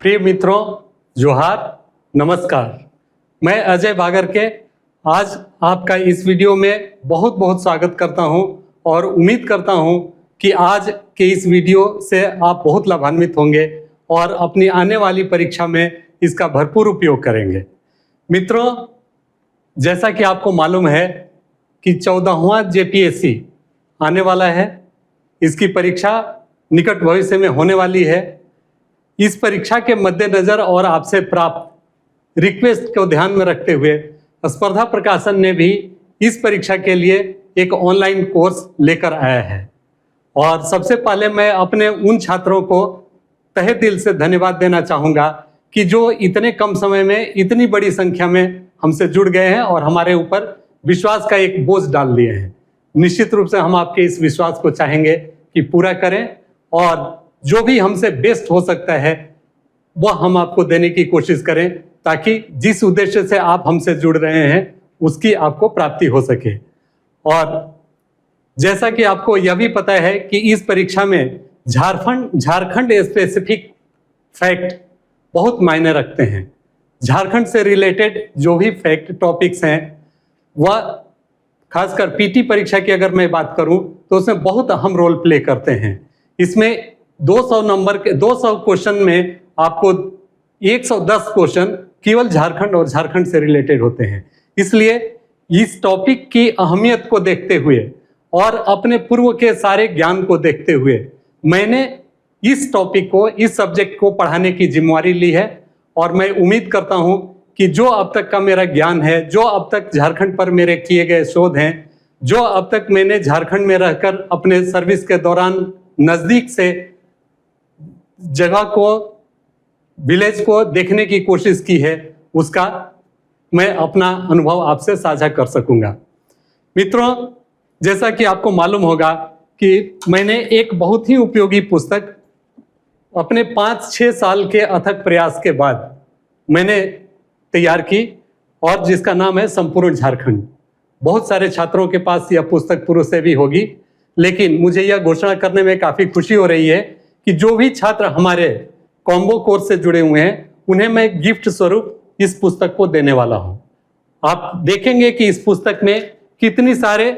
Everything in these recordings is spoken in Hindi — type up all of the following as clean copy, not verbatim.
प्रिय मित्रों, जोहार, नमस्कार। मैं अजय बागर के आज आपका इस वीडियो में बहुत बहुत स्वागत करता हूं और उम्मीद करता हूं कि आज के इस वीडियो से आप बहुत लाभान्वित होंगे और अपनी आने वाली परीक्षा में इसका भरपूर उपयोग करेंगे। मित्रों, जैसा कि आपको मालूम है कि 14वां जेपीएससी आने वाला है। इसकी परीक्षा निकट भविष्य में होने वाली है। इस परीक्षा के मद्देनजर और आपसे प्राप्त रिक्वेस्ट को ध्यान में रखते हुए स्पर्धा प्रकाशन ने भी इस परीक्षा के लिए एक ऑनलाइन कोर्स लेकर आया है। और सबसे पहले मैं अपने उन छात्रों को तहे दिल से धन्यवाद देना चाहूँगा कि जो इतने कम समय में इतनी बड़ी संख्या में हमसे जुड़ गए हैं और हमारे ऊपर विश्वास का एक बोझ डाल दिए हैं। निश्चित रूप से हम आपके इस विश्वास को चाहेंगे कि पूरा करें और जो भी हमसे बेस्ट हो सकता है वह हम आपको देने की कोशिश करें, ताकि जिस उद्देश्य से आप हमसे जुड़ रहे हैं उसकी आपको प्राप्ति हो सके। और जैसा कि आपको यह भी पता है कि इस परीक्षा में झारखंड स्पेसिफिक फैक्ट बहुत मायने रखते हैं। झारखंड से रिलेटेड जो भी फैक्ट टॉपिक्स हैं वह खासकर पीटी परीक्षा की अगर मैं बात करूं तो उसमें बहुत अहम रोल प्ले करते हैं। इसमें 200 क्वेश्चन में आपको 110 क्वेश्चन केवल झारखंड और झारखंड से रिलेटेड होते हैं। इसलिए इस टॉपिक की अहमियत को देखते हुए और अपने पूर्व के सारे ज्ञान को देखते हुए मैंने इस टॉपिक को, इस सब्जेक्ट को पढ़ाने की जिम्मेवारी ली है। और मैं उम्मीद करता हूं कि जो अब तक का मेरा ज्ञान है, जो अब तक झारखंड पर मेरे किए गए शोध हैं, जो अब तक मैंने झारखंड में रहकर अपने सर्विस के दौरान नज़दीक से जगह को, विलेज को देखने की कोशिश की है, उसका मैं अपना अनुभव आपसे साझा कर सकूंगा। मित्रों, जैसा कि आपको मालूम होगा कि मैंने एक बहुत ही उपयोगी पुस्तक अपने 5-6 साल के अथक प्रयास के बाद मैंने तैयार की और जिसका नाम है संपूर्ण झारखंड। बहुत सारे छात्रों के पास यह पुस्तक पूर्व से भी होगी, लेकिन मुझे यह घोषणा करने में काफ़ी खुशी हो रही है कि जो भी छात्र हमारे कॉम्बो कोर्स से जुड़े हुए हैं उन्हें मैं गिफ्ट स्वरूप इस पुस्तक को देने वाला हूं। आप देखेंगे कि इस पुस्तक में कितनी सारे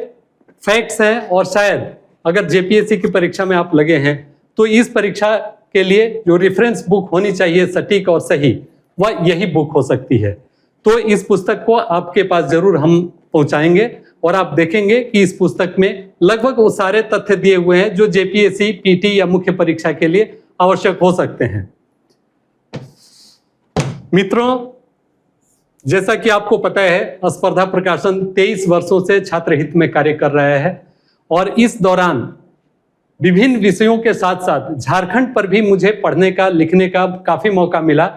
फैक्ट्स हैं और शायद अगर जेपीएससी की परीक्षा में आप लगे हैं तो इस परीक्षा के लिए जो रेफरेंस बुक होनी चाहिए सटीक और सही, वह यही बुक हो सकती है। तो इस पुस्तक को आपके पास जरूर हम पहुंचाएंगे और आप देखेंगे कि इस पुस्तक में लगभग वो सारे तथ्य दिए हुए हैं जो जेपीएससी, पीटी या मुख्य परीक्षा के लिए आवश्यक हो सकते हैं। मित्रों, जैसा कि आपको पता है, स्पर्धा प्रकाशन 23 वर्षों से छात्र हित में कार्य कर रहा है और इस दौरान विभिन्न विषयों के साथ साथ झारखंड पर भी मुझे पढ़ने का, लिखने का काफी मौका मिला।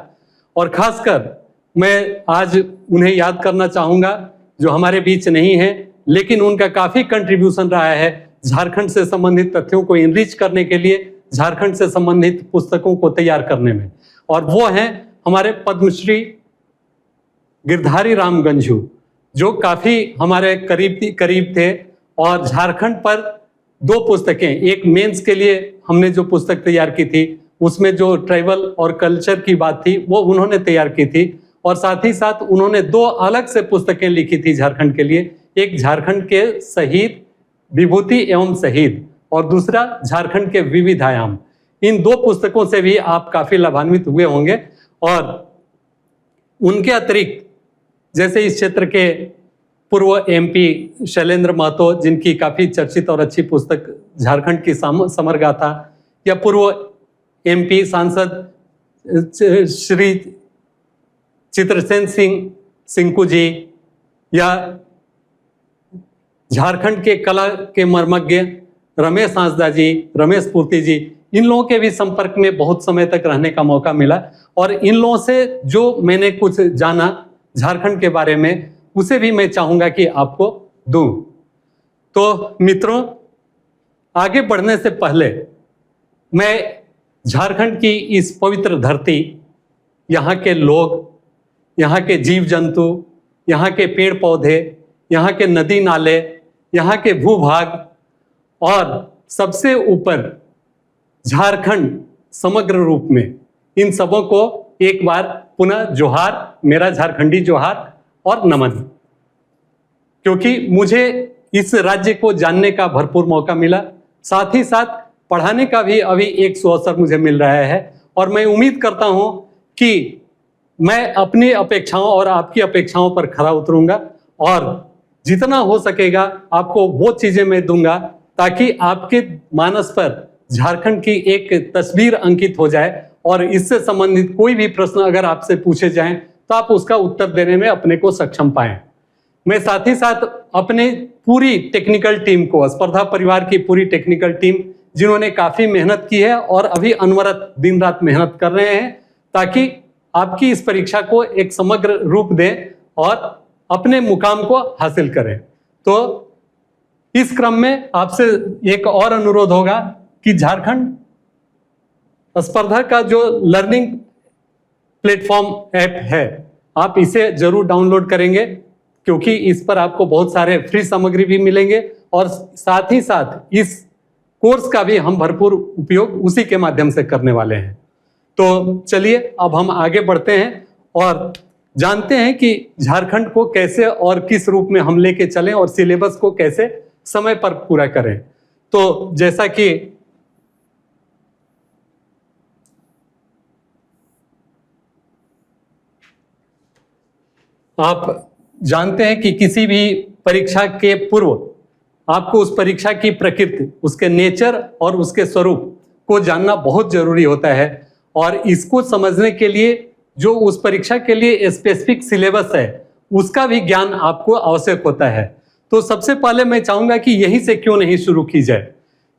और खासकर मैं आज उन्हें याद करना चाहूंगा जो हमारे बीच नहीं है, लेकिन उनका काफी कंट्रीब्यूशन रहा है झारखंड से संबंधित तथ्यों को इनरिच करने के लिए, झारखंड से संबंधित पुस्तकों को तैयार करने में। और वो हैं हमारे पद्मश्री गिरधारी राम गंझू, जो काफी हमारे करीब थे। और झारखंड पर 2 पुस्तकें, एक मेंस के लिए हमने जो पुस्तक तैयार की थी उसमें जो ट्राइबल और कल्चर की बात थी वो उन्होंने तैयार की थी, और साथ ही साथ उन्होंने 2 अलग से पुस्तकें लिखी थी झारखंड के लिए। एक झारखंड के शहीद, विभूति एवं शहीद, और दूसरा झारखंड के विविध आयाम। इन 2 पुस्तकों से भी आप काफी लाभान्वित हुए होंगे। और उनके अतिरिक्त जैसे इस क्षेत्र के पूर्व एमपी शैलेंद्र महतो, जिनकी काफी चर्चित और अच्छी पुस्तक झारखंड की समर गाथा, या पूर्व एमपी सांसद श्री चित्रसेन सिंह सिंकू जी, या झारखंड के कला के मर्मज्ञ रमेश हांसदा जी, रमेश पूर्ति जी, इन लोगों के भी संपर्क में बहुत समय तक रहने का मौका मिला। और इन लोगों से जो मैंने कुछ जाना झारखंड के बारे में उसे भी मैं चाहूंगा कि आपको दूं। तो मित्रों, आगे बढ़ने से पहले मैं झारखंड की इस पवित्र धरती, यहाँ के लोग, यहाँ के जीव जंतु, यहाँ के पेड़ पौधे, यहाँ के नदी नाले, यहाँ के भूभाग और सबसे ऊपर झारखंड समग्र रूप में, इन सबों को एक बार पुनः जोहार, मेरा झारखंडी जोहार और नमन, क्योंकि मुझे इस राज्य को जानने का भरपूर मौका मिला, साथ ही साथ पढ़ाने का भी अभी एक सुअवसर मुझे मिल रहा है। और मैं उम्मीद करता हूं कि मैं अपनी अपेक्षाओं और आपकी अपेक्षाओं पर खरा उतरूंगा और जितना हो सकेगा आपको वो चीजें मैं दूंगा ताकि आपके मानस पर झारखंड की एक तस्वीर अंकित हो जाए और इससे संबंधित कोई भी प्रश्न अगर आपसे पूछे जाएं तो आप उसका उत्तर देने में अपने को सक्षम पाएं। मैं साथ ही साथ अपने पूरी टेक्निकल टीम को, स्पर्धा परिवार की पूरी टेक्निकल टीम जिन्होंने काफी मेहनत की है और अभी अनवरत दिन रात मेहनत कर रहे हैं ताकि आपकी इस परीक्षा को एक समग्र रूप दें और अपने मुकाम को हासिल करें। तो इस क्रम में आपसे एक और अनुरोध होगा कि झारखंड स्पर्धा का जो लर्निंग प्लेटफॉर्म ऐप है आप इसे जरूर डाउनलोड करेंगे, क्योंकि इस पर आपको बहुत सारे फ्री सामग्री भी मिलेंगे और साथ ही साथ इस कोर्स का भी हम भरपूर उपयोग उसी के माध्यम से करने वाले हैं। तो चलिए अब हम आगे बढ़ते हैं और जानते हैं कि झारखंड को कैसे और किस रूप में हम लेके चलें और सिलेबस को कैसे समय पर पूरा करें। तो जैसा कि आप जानते हैं कि किसी भी परीक्षा के पूर्व आपको उस परीक्षा की प्रकृति, उसके नेचर और उसके स्वरूप को जानना बहुत जरूरी होता है और इसको समझने के लिए जो उस परीक्षा के लिए स्पेसिफिक सिलेबस है उसका भी ज्ञान आपको आवश्यक होता है। तो सबसे पहले मैं चाहूंगा कि यहीं से क्यों नहीं शुरू की जाए,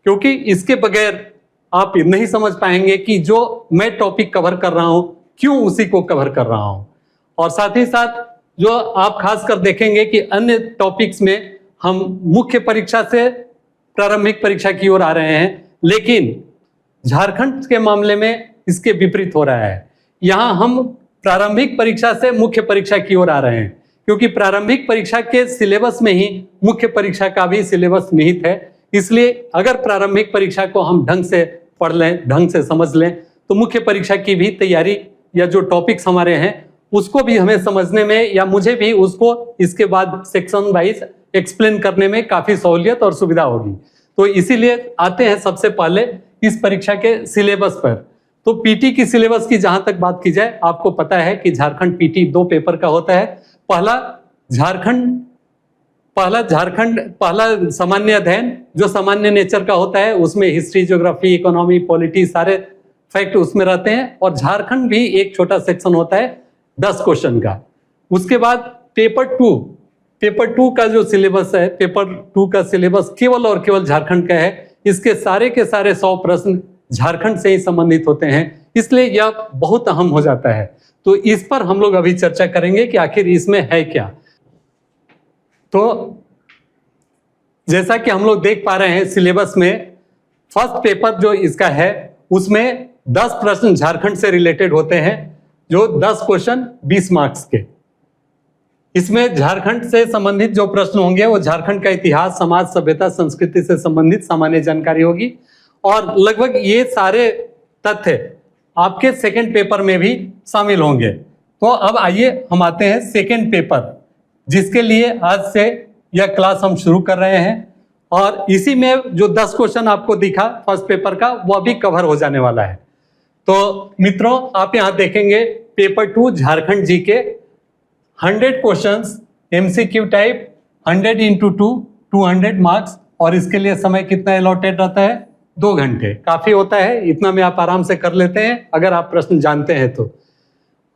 क्योंकि इसके बगैर आप नहीं समझ पाएंगे कि जो मैं टॉपिक कवर कर रहा हूं क्यों उसी को कवर कर रहा हूं। और साथ ही साथ जो आप खासकर देखेंगे कि अन्य टॉपिक्स में हम मुख्य परीक्षा से प्रारंभिक परीक्षा की ओर आ रहे हैं, लेकिन झारखंड के मामले में इसके विपरीत हो रहा है। यहाँ हम प्रारंभिक परीक्षा से मुख्य परीक्षा की ओर आ रहे हैं, क्योंकि प्रारंभिक परीक्षा के सिलेबस में ही मुख्य परीक्षा का भी सिलेबस निहित है। इसलिए अगर प्रारंभिक परीक्षा को हम ढंग से पढ़ लें, ढंग से समझ लें, तो मुख्य परीक्षा की भी तैयारी या जो टॉपिक्स हमारे हैं उसको भी हमें समझने में या मुझे भी उसको इसके बाद सेक्शन वाइज एक्सप्लेन करने में काफी सहूलियत और सुविधा होगी। तो इसीलिए आते हैं सबसे पहले इस परीक्षा के सिलेबस पर। तो पीटी की सिलेबस की जहां तक बात की जाए, आपको पता है कि झारखंड पीटी 2 पेपर का होता है। पहला सामान्य अध्ययन जो सामान्य नेचर का होता है, उसमें हिस्ट्री, ज्योग्राफी, इकोनॉमी, पॉलिटी सारे फैक्ट उसमें रहते हैं। और झारखंड भी एक छोटा सेक्शन होता है 10 क्वेश्चन का। उसके बाद पेपर 2 का जो सिलेबस है, पेपर 2 का सिलेबस केवल और केवल झारखंड का है। इसके सारे के सारे 100 प्रश्न झारखंड से ही संबंधित होते हैं, इसलिए यह बहुत अहम हो जाता है। तो इस पर हम लोग अभी चर्चा करेंगे कि आखिर इसमें है क्या। तो जैसा कि हम लोग देख पा रहे हैं सिलेबस में, फर्स्ट पेपर जो इसका है उसमें 10 प्रश्न झारखंड से रिलेटेड होते हैं, जो 10 क्वेश्चन 20 मार्क्स के। इसमें झारखंड से संबंधित जो प्रश्न होंगे वो झारखंड का इतिहास, समाज, सभ्यता, संस्कृति से संबंधित सामान्य जानकारी होगी और लगभग ये सारे तथ्य आपके सेकंड पेपर में भी शामिल होंगे। तो अब आइए हम आते हैं सेकंड पेपर, जिसके लिए आज से यह क्लास हम शुरू कर रहे हैं। और इसी में जो 10 क्वेश्चन आपको दिखा फर्स्ट पेपर का, वह भी कवर हो जाने वाला है। तो मित्रों, आप यहाँ देखेंगे पेपर 2 झारखंड जी के 100 क्वेश्चंस एमसीक्यू टाइप, 100 × 2 200 मार्क्स। और इसके लिए समय कितना अलॉटेड रहता है? 2 घंटे। काफी होता है, इतना में आप आराम से कर लेते हैं अगर आप प्रश्न जानते हैं तो।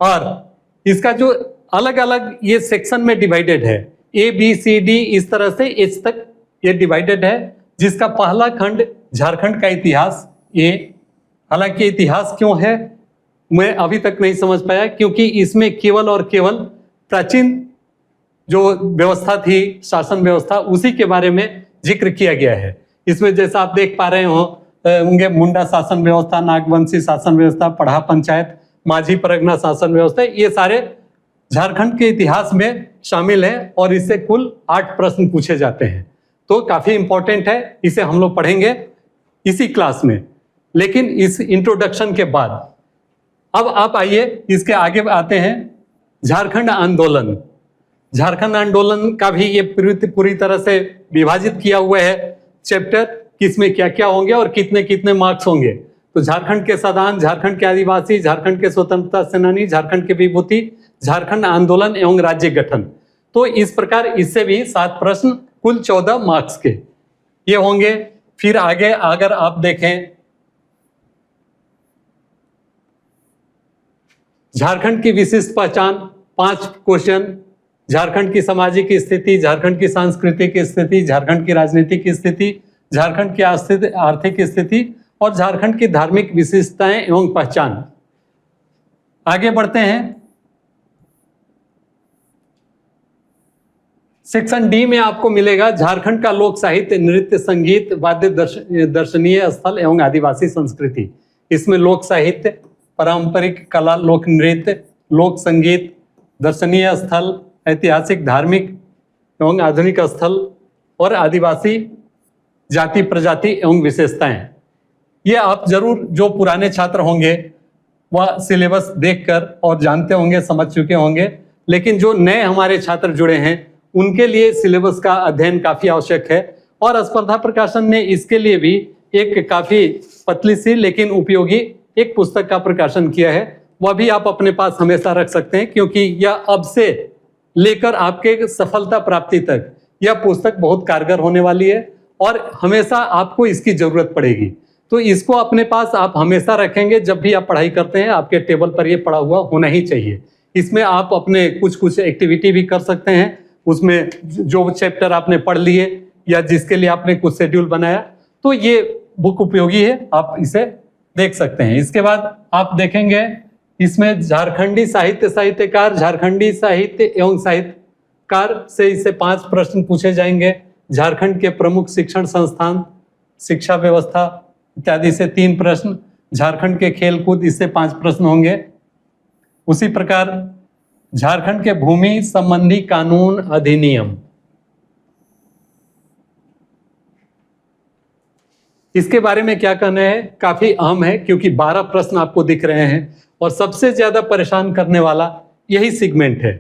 और इसका जो अलग अलग ये सेक्शन में डिवाइडेड है, A B C D इस तरह से H तक ये डिवाइडेड है, जिसका पहला खंड झारखंड का इतिहास। हालांकि इतिहास क्यों है मैं अभी तक नहीं समझ पाया, क्योंकि इसमें केवल और केवल प्राचीन जो व्यवस्था थी, शासन व्यवस्था, उसी के बारे में जिक्र किया गया है। इसमें जैसा आप देख पा रहे होंगे, मुंडा शासन व्यवस्था, नागवंशी शासन व्यवस्था, पढ़ा पंचायत, माझी परगना शासन व्यवस्था, ये सारे झारखंड के इतिहास में शामिल हैं और इससे कुल 8 प्रश्न पूछे जाते हैं। तो काफी इंपॉर्टेंट है, इसे हम लोग पढ़ेंगे इसी क्लास में। लेकिन इस इंट्रोडक्शन के बाद अब आप आइए इसके आगे आते हैं। झारखंड आंदोलन, झारखंड आंदोलन का भी ये पूरी तरह से विभाजित किया हुआ है चैप्टर, किसमें क्या क्या होंगे और कितने कितने मार्क्स होंगे। तो झारखंड के सदान, झारखंड के आदिवासी, झारखंड के स्वतंत्रता सेनानी, झारखंड के विभूति, झारखंड आंदोलन एवं राज्य गठन। तो इस प्रकार इससे भी 7 प्रश्न कुल 14 मार्क्स के ये होंगे। फिर आगे अगर आप देखें, झारखंड की विशिष्ट पहचान 5 क्वेश्चन, झारखंड की सामाजिक स्थिति, झारखंड की सांस्कृतिक स्थिति, झारखंड की राजनीतिक स्थिति, झारखंड की आर्थिक स्थिति और झारखंड की धार्मिक विशेषताएं एवं पहचान। आगे बढ़ते हैं। सेक्शन डी में आपको मिलेगा झारखंड का लोक साहित्य, नृत्य, संगीत, वाद्य, दर्शनीय स्थल एवं आदिवासी संस्कृति। इसमें लोक साहित्य, पारंपरिक कला, लोक नृत्य, लोक संगीत, दर्शनीय स्थल, ऐतिहासिक, धार्मिक एवं आधुनिक स्थल और आदिवासी जाति, प्रजाति एवं विशेषताएं। ये आप जरूर जो पुराने छात्र होंगे वह सिलेबस देखकर और जानते होंगे, समझ चुके होंगे, लेकिन जो नए हमारे छात्र जुड़े हैं उनके लिए सिलेबस का अध्ययन काफी आवश्यक है। और स्पर्धा प्रकाशन ने इसके लिए भी एक काफी पतली सी लेकिन उपयोगी एक पुस्तक का प्रकाशन किया है, वह भी आप अपने पास हमेशा रख सकते हैं, क्योंकि यह अब से लेकर आपके सफलता प्राप्ति तक यह पुस्तक बहुत कारगर होने वाली है और हमेशा आपको इसकी जरूरत पड़ेगी। तो इसको अपने पास आप हमेशा रखेंगे, जब भी आप पढ़ाई करते हैं आपके टेबल पर यह पड़ा हुआ होना ही चाहिए। इसमें आप अपने कुछ एक्टिविटी भी कर सकते हैं, उसमें जो चैप्टर आपने पढ़ लिए या जिसके लिए आपने कुछ शेड्यूल बनाया, तो ये बुक उपयोगी है, आप इसे देख सकते हैं। इसके बाद आप देखेंगे इसमें झारखंडी साहित्यकार, झारखंडी साहित्य एवं साहित्यकार से इससे 5 प्रश्न पूछे जाएंगे। झारखंड के प्रमुख शिक्षण संस्थान, शिक्षा व्यवस्था इत्यादि से 3 प्रश्न। झारखंड के खेलकूद, इससे 5 प्रश्न होंगे। उसी प्रकार झारखंड के भूमि संबंधी कानून अधिनियम, इसके बारे में क्या कहना है, काफी अहम है, क्योंकि 12 प्रश्न आपको दिख रहे हैं और सबसे ज्यादा परेशान करने वाला यही सेगमेंट है,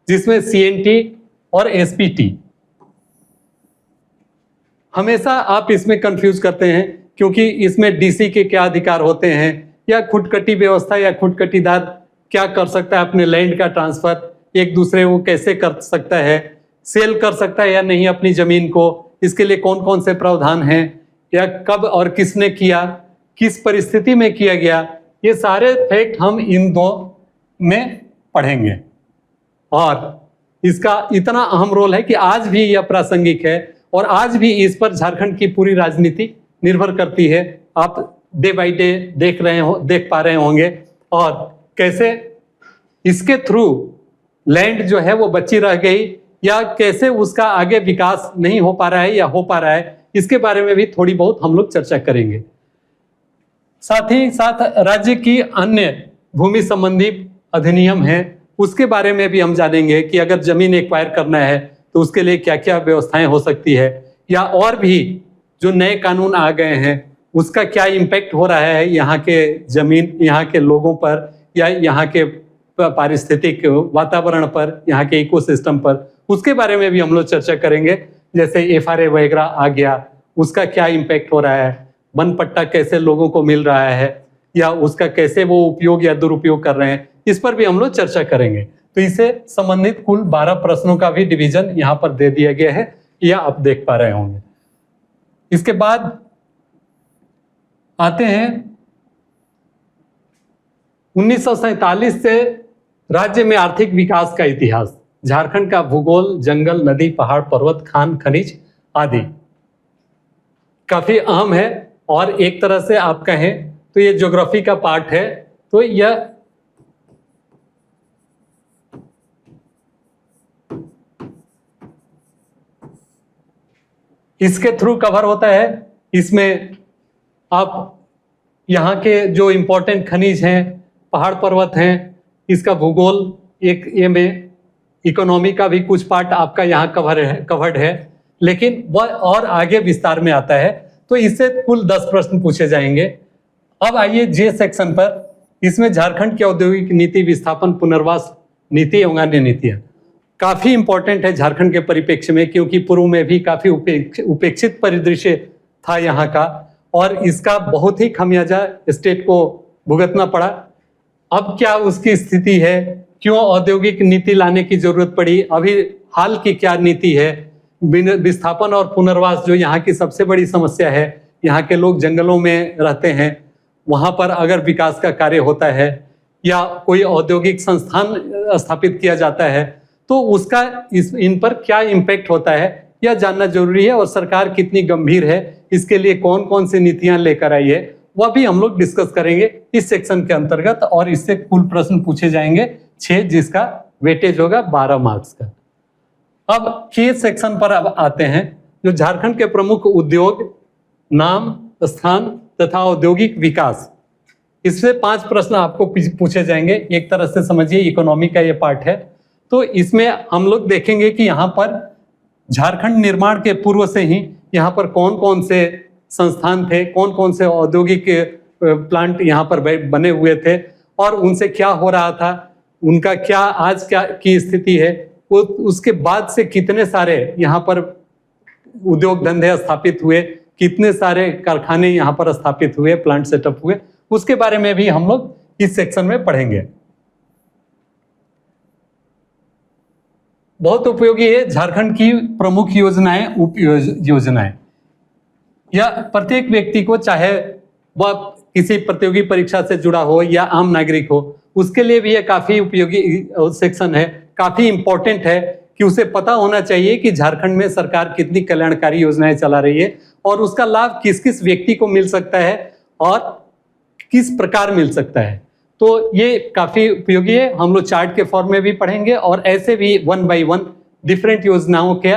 जिसमें सीएनटी और एसपीटी। हमेशा आप इसमें कंफ्यूज करते हैं, क्योंकि इसमें डीसी के क्या अधिकार होते हैं, या खुदकटी व्यवस्था या खुदकटीदार क्या कर सकता है, अपने लैंड का ट्रांसफर एक दूसरे को कैसे कर सकता है, सेल कर सकता है या नहीं अपनी जमीन को, इसके लिए कौन कौन से प्रावधान हैं, या कब और किसने किया, किस परिस्थिति में किया गया, ये सारे फैक्ट हम इन 2 में पढ़ेंगे। और इसका इतना अहम रोल है कि आज भी यह प्रासंगिक है और आज भी इस पर झारखंड की पूरी राजनीति निर्भर करती है। आप डे बाय डे देख पा रहे होंगे, और कैसे इसके थ्रू लैंड जो है वो बची रह गई, या कैसे उसका आगे विकास नहीं हो पा रहा है या हो पा रहा है, इसके बारे में भी थोड़ी बहुत हम लोग चर्चा करेंगे। साथ ही साथ राज्य की अन्य भूमि संबंधी अधिनियम है, उसके बारे में भी हम जानेंगे कि अगर जमीन एक्वायर करना है तो उसके लिए क्या क्या व्यवस्थाएं हो सकती है, या और भी जो नए कानून आ गए हैं उसका क्या इम्पैक्ट हो रहा है यहाँ के जमीन, यहाँ के लोगों पर, या यहाँ के पारिस्थितिक वातावरण पर, यहाँ के इकोसिस्टम पर, उसके बारे में भी हम लोग चर्चा करेंगे। जैसे एफआरए वगैरह आ गया, उसका क्या इम्पैक्ट हो रहा है, वन पट्टा कैसे लोगों को मिल रहा है, या उसका कैसे वो उपयोग या दुरुपयोग कर रहे हैं, इस पर भी हम लोग चर्चा करेंगे। तो इससे संबंधित कुल 12 प्रश्नों का भी डिवीजन यहाँ पर दे दिया गया है, यह आप देख पा रहे होंगे। इसके बाद आते हैं 1947 से राज्य में आर्थिक विकास का इतिहास, झारखंड का भूगोल, जंगल, नदी, पहाड़, पर्वत, खान, खनिज आदि काफी अहम है। और एक तरह से आप कहें तो ये ज्योग्राफी का पार्ट है। तो यह इसके थ्रू कवर होता है। इसमें आप यहाँ के जो इंपॉर्टेंट खनिज हैं, पहाड़ पर्वत हैं, इसका भूगोल, एक ये में इकोनॉमी का भी कुछ पार्ट आपका यहाँ कवर्ड है, लेकिन वह और आगे विस्तार में आता है। तो इससे कुल 10 प्रश्न पूछे जाएंगे। अब आइए जे सेक्शन पर। इसमें झारखंड की औद्योगिक नीति, विस्थापन, पुनर्वास नीति एवं अन्य नीतियां काफी इंपॉर्टेंट है झारखंड के परिप्रेक्ष्य में, क्योंकि पूर्व में भी काफी उपेक्षित परिदृश्य था यहाँ का, और इसका बहुत ही खमियाजा स्टेट को भुगतना पड़ा। अब क्या उसकी स्थिति है, क्यों औद्योगिक नीति लाने की जरूरत पड़ी, अभी हाल की क्या नीति है, विस्थापन और पुनर्वास जो यहाँ की सबसे बड़ी समस्या है, यहाँ के लोग जंगलों में रहते हैं, वहाँ पर अगर विकास का कार्य होता है या कोई औद्योगिक संस्थान स्थापित किया जाता है तो उसका इन पर क्या इम्पैक्ट होता है यह जानना जरूरी है, और सरकार कितनी गंभीर है, इसके लिए कौन कौन सी नीतियां लेकर आई है, वह भी हम लोग डिस्कस करेंगे इस सेक्शन के अंतर्गत। और इससे कुल प्रश्न पूछे जाएंगे 6, जिसका वेटेज होगा 12 मार्क्स का। अब के सेक्शन पर अब आते हैं, जो झारखंड के प्रमुख उद्योग, नाम, स्थान तथा औद्योगिक विकास, इससे 5 प्रश्न आपको पूछे जाएंगे। एक तरह से समझिए इकोनॉमी का ये पार्ट है। तो इसमें हम लोग देखेंगे कि यहाँ पर झारखंड निर्माण के पूर्व से ही यहाँ पर कौन कौन से संस्थान थे, कौन कौन से औद्योगिक प्लांट यहाँ पर बने हुए थे और उनसे क्या हो रहा था, उनका क्या आज क्या की स्थिति है, उसके बाद से कितने सारे यहाँ पर उद्योग धंधे स्थापित हुए, कितने सारे कारखाने यहाँ पर स्थापित हुए, प्लांट सेटअप हुए, उसके बारे में भी हम लोग इस सेक्शन में पढ़ेंगे। बहुत उपयोगी है झारखंड की प्रमुख योजनाएं, उप योजनाएं, या प्रत्येक व्यक्ति को, चाहे वह किसी प्रतियोगी परीक्षा से जुड़ा हो या आम नागरिक हो, उसके लिए भी यह काफी उपयोगी सेक्शन है, काफी इंपॉर्टेंट है कि उसे पता होना चाहिए कि झारखंड में सरकार कितनी कल्याणकारी योजनाएं चला रही है और उसका लाभ किस किस व्यक्ति को मिल सकता है और किस प्रकार मिल सकता है। तो ये काफी उपयोगी है। हम लोग चार्ट के फॉर्म में भी पढ़ेंगे और ऐसे भी 1 बाय 1 डिफरेंट योजनाओं के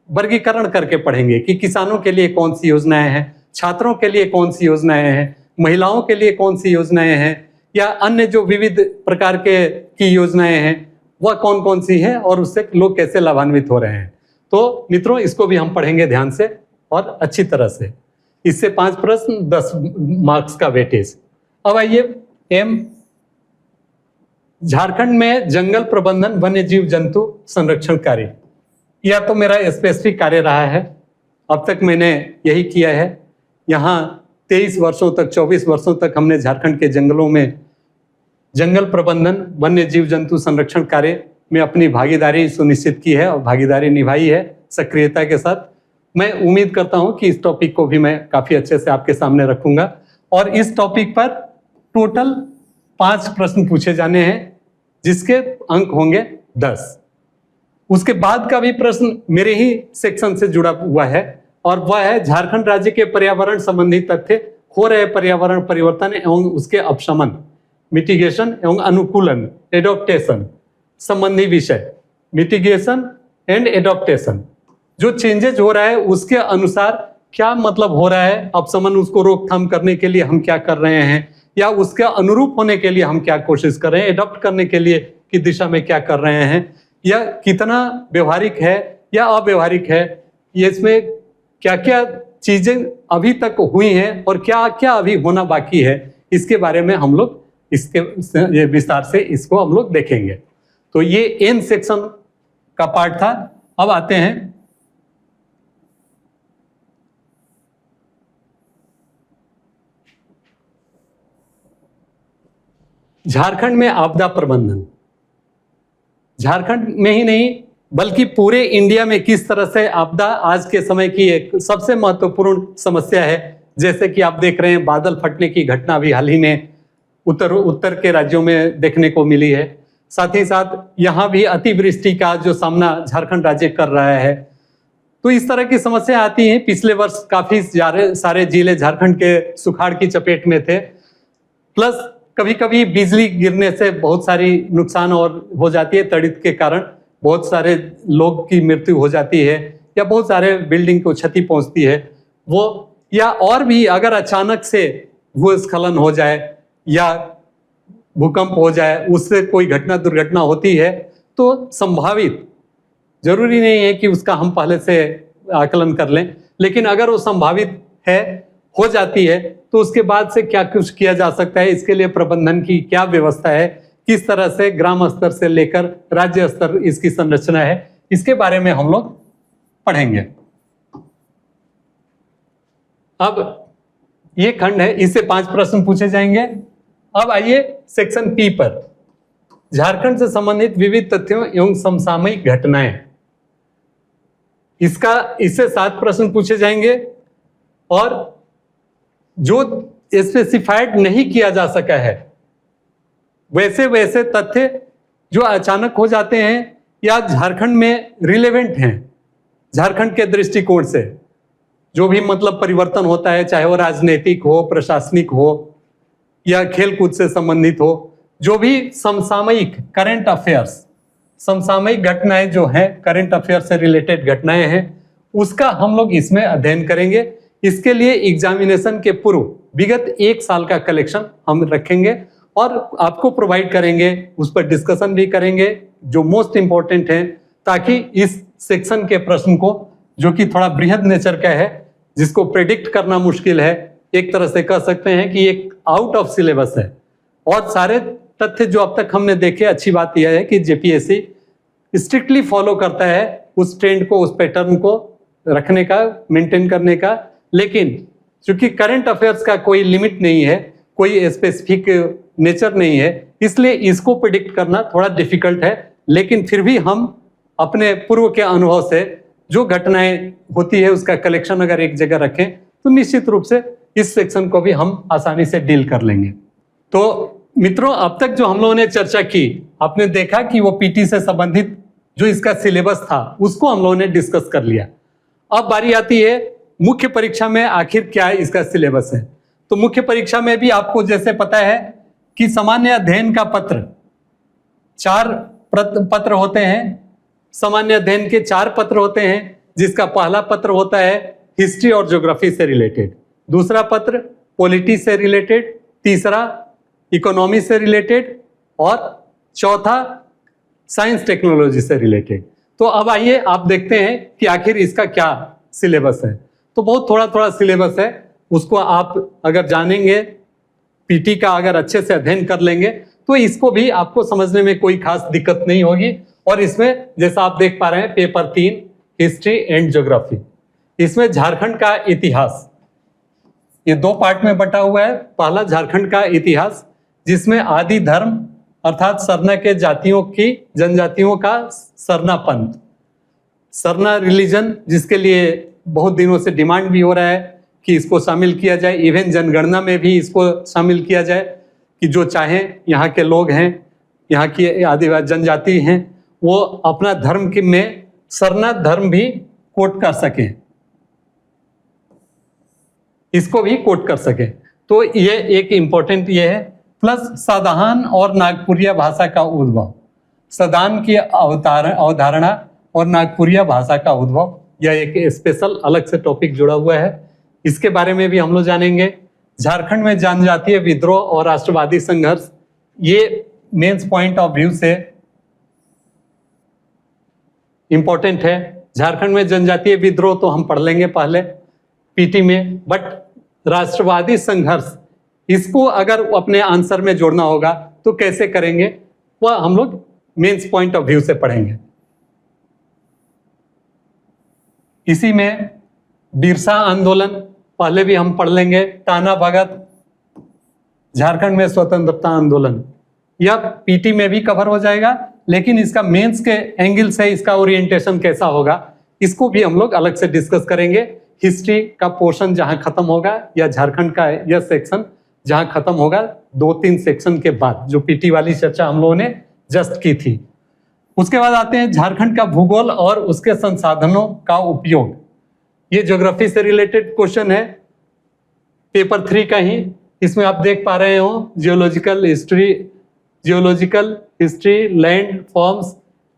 वर्गीकरण करके पढ़ेंगे कि किसानों के लिए कौन सी योजनाएं हैं, छात्रों के लिए कौन सी योजनाएं हैं, महिलाओं के लिए कौन सी योजनाएं हैं, या अन्य जो विविध प्रकार की योजनाएं हैं वह कौन कौन सी हैं और उससे लोग कैसे लाभान्वित हो रहे हैं। तो मित्रों, इसको भी हम पढ़ेंगे ध्यान से और अच्छी तरह से। इससे 5 प्रश्न, 10 मार्क्स का वेटेज। अब आइए एम, झारखंड में जंगल प्रबंधन, वन्य जीव जंतु संरक्षण कार्य, यह तो मेरा स्पेसिफिक कार्य रहा है। अब तक मैंने यही किया है। यहाँ 23 वर्षों तक, 24 वर्षों तक हमने झारखंड के जंगलों में जंगल प्रबंधन, वन्य जीव जंतु संरक्षण कार्य में अपनी भागीदारी सुनिश्चित की है और भागीदारी निभाई है सक्रियता के साथ। मैं उम्मीद करता हूं कि इस टॉपिक को भी मैं काफी अच्छे से आपके सामने रखूंगा, और इस टॉपिक पर टोटल 5 प्रश्न पूछे जाने हैं, जिसके अंक होंगे 10। उसके बाद का भी प्रश्न मेरे ही सेक्शन से जुड़ा हुआ है, और वह है झारखंड राज्य के पर्यावरण संबंधी तथ्य, हो रहे पर्यावरण परिवर्तन एवं उसके अपशमन, मिटिगेशन एवं अनुकूलन, एडॉप्टेशन संबंधी विषय। मिटिगेशन एंड एडॉप्टेशन, जो चेंजेस हो रहा है उसके अनुसार क्या मतलब हो रहा है, अपशमन, उसको रोकथाम करने के लिए हम क्या कर रहे हैं, या उसके अनुरूप होने के लिए हम क्या कोशिश कर रहे हैं, एडॉप्ट करने के लिए की दिशा में क्या कर रहे हैं, या कितना व्यवहारिक है या अव्यवहारिक है, ये इसमें क्या क्या चीजें अभी तक हुई हैं और क्या क्या अभी होना बाकी है, इसके बारे में हम लोग इसके विस्तार से इसको हम लोग देखेंगे। तो ये एन सेक्शन का पार्ट था। अब आते हैं झारखंड में आपदा प्रबंधन। झारखंड में ही नहीं बल्कि पूरे इंडिया में किस तरह से आपदा आज के समय की एक सबसे महत्वपूर्ण समस्या है। जैसे कि आप देख रहे हैं, बादल फटने की घटना भी हाल ही में उत्तर के राज्यों में देखने को मिली है। साथ ही साथ यहाँ भी अतिवृष्टि का जो सामना झारखंड राज्य कर रहा है। तो इस तरह की समस्या आती है। पिछले वर्ष काफी सारे जिले झारखंड के सुखाड़ की चपेट में थे, प्लस कभी कभी बिजली गिरने से बहुत सारी नुकसान और हो जाती है, तड़ित के कारण बहुत सारे लोग की मृत्यु हो जाती है, या बहुत सारे बिल्डिंग को क्षति पहुंचती है वो, या और भी अगर अचानक से भूस्खलन हो जाए या भूकंप हो जाए, उससे कोई दुर्घटना होती है, तो संभावित, जरूरी नहीं है कि उसका हम पहले से आकलन कर लें, लेकिन अगर वो संभावित है हो जाती है तो उसके बाद से क्या कुछ किया जा सकता है, इसके लिए प्रबंधन की क्या व्यवस्था है, किस तरह से ग्राम स्तर से लेकर राज्य स्तर इसकी संरचना है, इसके बारे में हम लोग पढ़ेंगे। अब ये खंड है, इससे 5 प्रश्न पूछे जाएंगे। अब आइए सेक्शन पी पर, झारखंड से संबंधित विविध तथ्यों एवं समसामयिक घटनाएं। इससे 7 प्रश्न पूछे जाएंगे और जो स्पेसिफाइड नहीं किया जा सका है वैसे वैसे तथ्य जो अचानक हो जाते हैं या झारखंड में रिलेवेंट हैं, झारखंड के दृष्टिकोण से जो भी मतलब परिवर्तन होता है, चाहे वो राजनीतिक हो, प्रशासनिक हो या खेलकूद से संबंधित हो, जो भी समसामयिक करंट अफेयर्स, समसामयिक घटनाएं जो हैं, करंट अफेयर से रिलेटेड घटनाएं हैं, उसका हम लोग इसमें अध्ययन करेंगे। इसके लिए एग्जामिनेशन के पूर्व विगत 1 साल का कलेक्शन हम रखेंगे और आपको प्रोवाइड करेंगे, उस पर डिस्कशन भी करेंगे जो मोस्ट इंपॉर्टेंट है, ताकि इस सेक्शन के प्रश्न को, जो कि थोड़ा बृहद नेचर का है, जिसको प्रेडिक्ट करना मुश्किल है, एक तरह से कह सकते हैं कि एक आउट ऑफ सिलेबस है। और सारे तथ्य जो अब तक हमने देखे, अच्छी बात यह है कि जेपीएससी स्ट्रिक्टली फॉलो करता है उस ट्रेंड को, उस पैटर्न को रखने का, मेंटेन करने का। लेकिन चूंकि करंट अफेयर्स का कोई लिमिट नहीं है, कोई स्पेसिफिक नेचर नहीं है, इसलिए इसको प्रेडिक्ट करना थोड़ा डिफिकल्ट है। लेकिन फिर भी हम अपने पूर्व के अनुभव से जो घटनाएं होती है उसका कलेक्शन अगर एक जगह रखें तो निश्चित रूप से इस सेक्शन को भी हम आसानी से डील कर लेंगे। तो मित्रों, अब तक जो हम लोगों ने चर्चा की, आपने देखा कि वो पीटी से संबंधित जो इसका सिलेबस था उसको हम लोगों ने डिस्कस कर लिया। अब बारी आती है मुख्य परीक्षा में आखिर क्या इसका सिलेबस है। तो मुख्य परीक्षा में भी आपको जैसे पता है कि सामान्य अध्ययन का पत्र 4 पत्र होते हैं। सामान्य अध्ययन के 4 पत्र होते हैं, जिसका पहला पत्र होता है हिस्ट्री और ज्योग्राफी से रिलेटेड, दूसरा पत्र पॉलिटी से रिलेटेड, तीसरा इकोनॉमी से रिलेटेड और चौथा साइंस टेक्नोलॉजी से रिलेटेड। तो अब आइए आप देखते हैं कि आखिर इसका क्या सिलेबस है। तो बहुत थोड़ा थोड़ा सिलेबस है, उसको आप अगर जानेंगे, पीटी का अगर अच्छे से अध्ययन कर लेंगे तो इसको भी आपको समझने में कोई खास दिक्कत नहीं होगी। और इसमें जैसा आप देख पा रहे हैं पेपर 3 हिस्ट्री एंड ज्योग्राफी, इसमें झारखंड का इतिहास, ये 2 पार्ट में बटा हुआ है। पहला झारखंड का इतिहास, जिसमें आदि धर्म अर्थात सरना के जातियों की, जनजातियों का सरना पंथ, सरना रिलीजन, जिसके लिए बहुत दिनों से डिमांड भी हो रहा है कि इसको शामिल किया जाए, इवन जनगणना में भी इसको शामिल किया जाए कि जो चाहें, यहाँ के लोग हैं, यहाँ की आदिवासी जनजाति हैं, वो अपना धर्म के में सरना धर्म भी कोट कर सकें, इसको भी कोट कर सके। तो ये एक इंपॉर्टेंट ये है। प्लस सदान और नागपुरिया भाषा का उद्भव, सदान की अवधारणा और नागपुरिया भाषा का उद्भव, यह एक स्पेशल अलग से टॉपिक जुड़ा हुआ है, इसके बारे में भी हम लोग जानेंगे। झारखंड में जनजातीय विद्रोह और राष्ट्रवादी संघर्ष, ये मेंस पॉइंट ऑफ व्यू से इंपॉर्टेंट है। झारखंड में जनजातीय विद्रोह तो हम पढ़ लेंगे पहले पीटी में, बट राष्ट्रवादी संघर्ष, इसको अगर अपने आंसर में जोड़ना होगा तो कैसे करेंगे, वह हम लोग मेंस पॉइंट ऑफ व्यू से पढ़ेंगे। इसी में बिरसा आंदोलन पहले भी हम पढ़ लेंगे, टाना भगत, झारखंड में स्वतंत्रता आंदोलन, यह पीटी में भी कवर हो जाएगा। लेकिन इसका मेंस के एंगल से इसका ओरिएंटेशन कैसा होगा, इसको भी हम लोग अलग से डिस्कस करेंगे। हिस्ट्री का पोर्शन जहां खत्म होगा, या झारखंड का यह सेक्शन जहां खत्म होगा 2-3 सेक्शन के बाद, जो पीटी वाली चर्चा हम लोगों ने जस्ट की थी। उसके बाद आते हैं झारखंड का भूगोल और उसके संसाधनों का उपयोग, ये ज्योग्राफी से रिलेटेड क्वेश्चन है, पेपर 3 का ही। इसमें आप देख पा रहे हो geological history, land forms,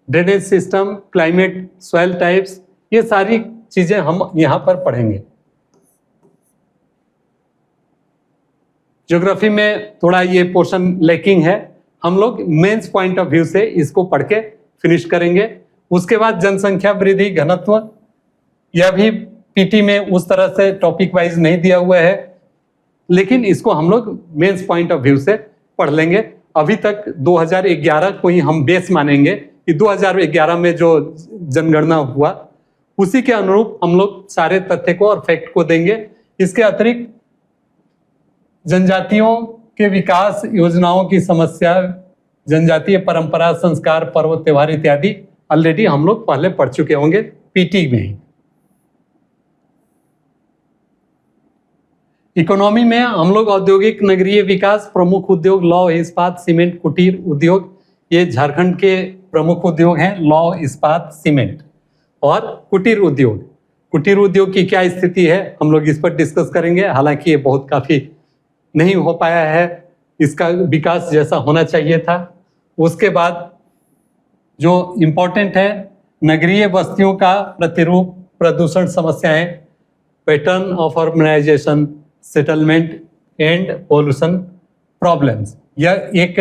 drainage system, climate, soil types, ये सारी चीजें हम यहां पर पढ़ेंगे। ज्योग्राफी में थोड़ा ये पोर्शन लैकिंग है, हम लोग मेंस पॉइंट ऑफ व्यू से इसको पढ़ के फिनिश करेंगे। उसके बाद जनसंख्या वृद्धि घनत्व, यह भी पीटी में उस तरह से टॉपिक वाइज नहीं दिया हुआ है, लेकिन इसको हम लोग मेंस पॉइंट ऑफ व्यू से पढ़ लेंगे। अभी तक 2011 को ही हम बेस मानेंगे कि 2011 में जो जनगणना हुआ उसी के अनुरूप हम लोग सारे तथ्य को और फैक्ट को देंगे। इसके अतिरिक्त जनजातियों के विकास योजनाओं की समस्या, जनजातीय परंपरा, संस्कार, पर्व, त्योहार इत्यादि ऑलरेडी हम लोग पहले पढ़ चुके होंगे पीटी में ही। इकोनॉमी में हम लोग औद्योगिक नगरीय विकास, प्रमुख उद्योग लौह इस्पात सीमेंट कुटीर उद्योग, ये झारखंड के प्रमुख उद्योग हैं, लौह इस्पात सीमेंट और कुटीर उद्योग। कुटीर उद्योग की क्या स्थिति है हम लोग इस पर डिस्कस करेंगे। हालांकि ये बहुत काफी नहीं हो पाया है, इसका विकास जैसा होना चाहिए था। उसके बाद जो इम्पोर्टेंट है, नगरीय बस्तियों का प्रतिरूप, प्रदूषण समस्याएं, pattern of urbanisation, settlement and pollution problems. यह एक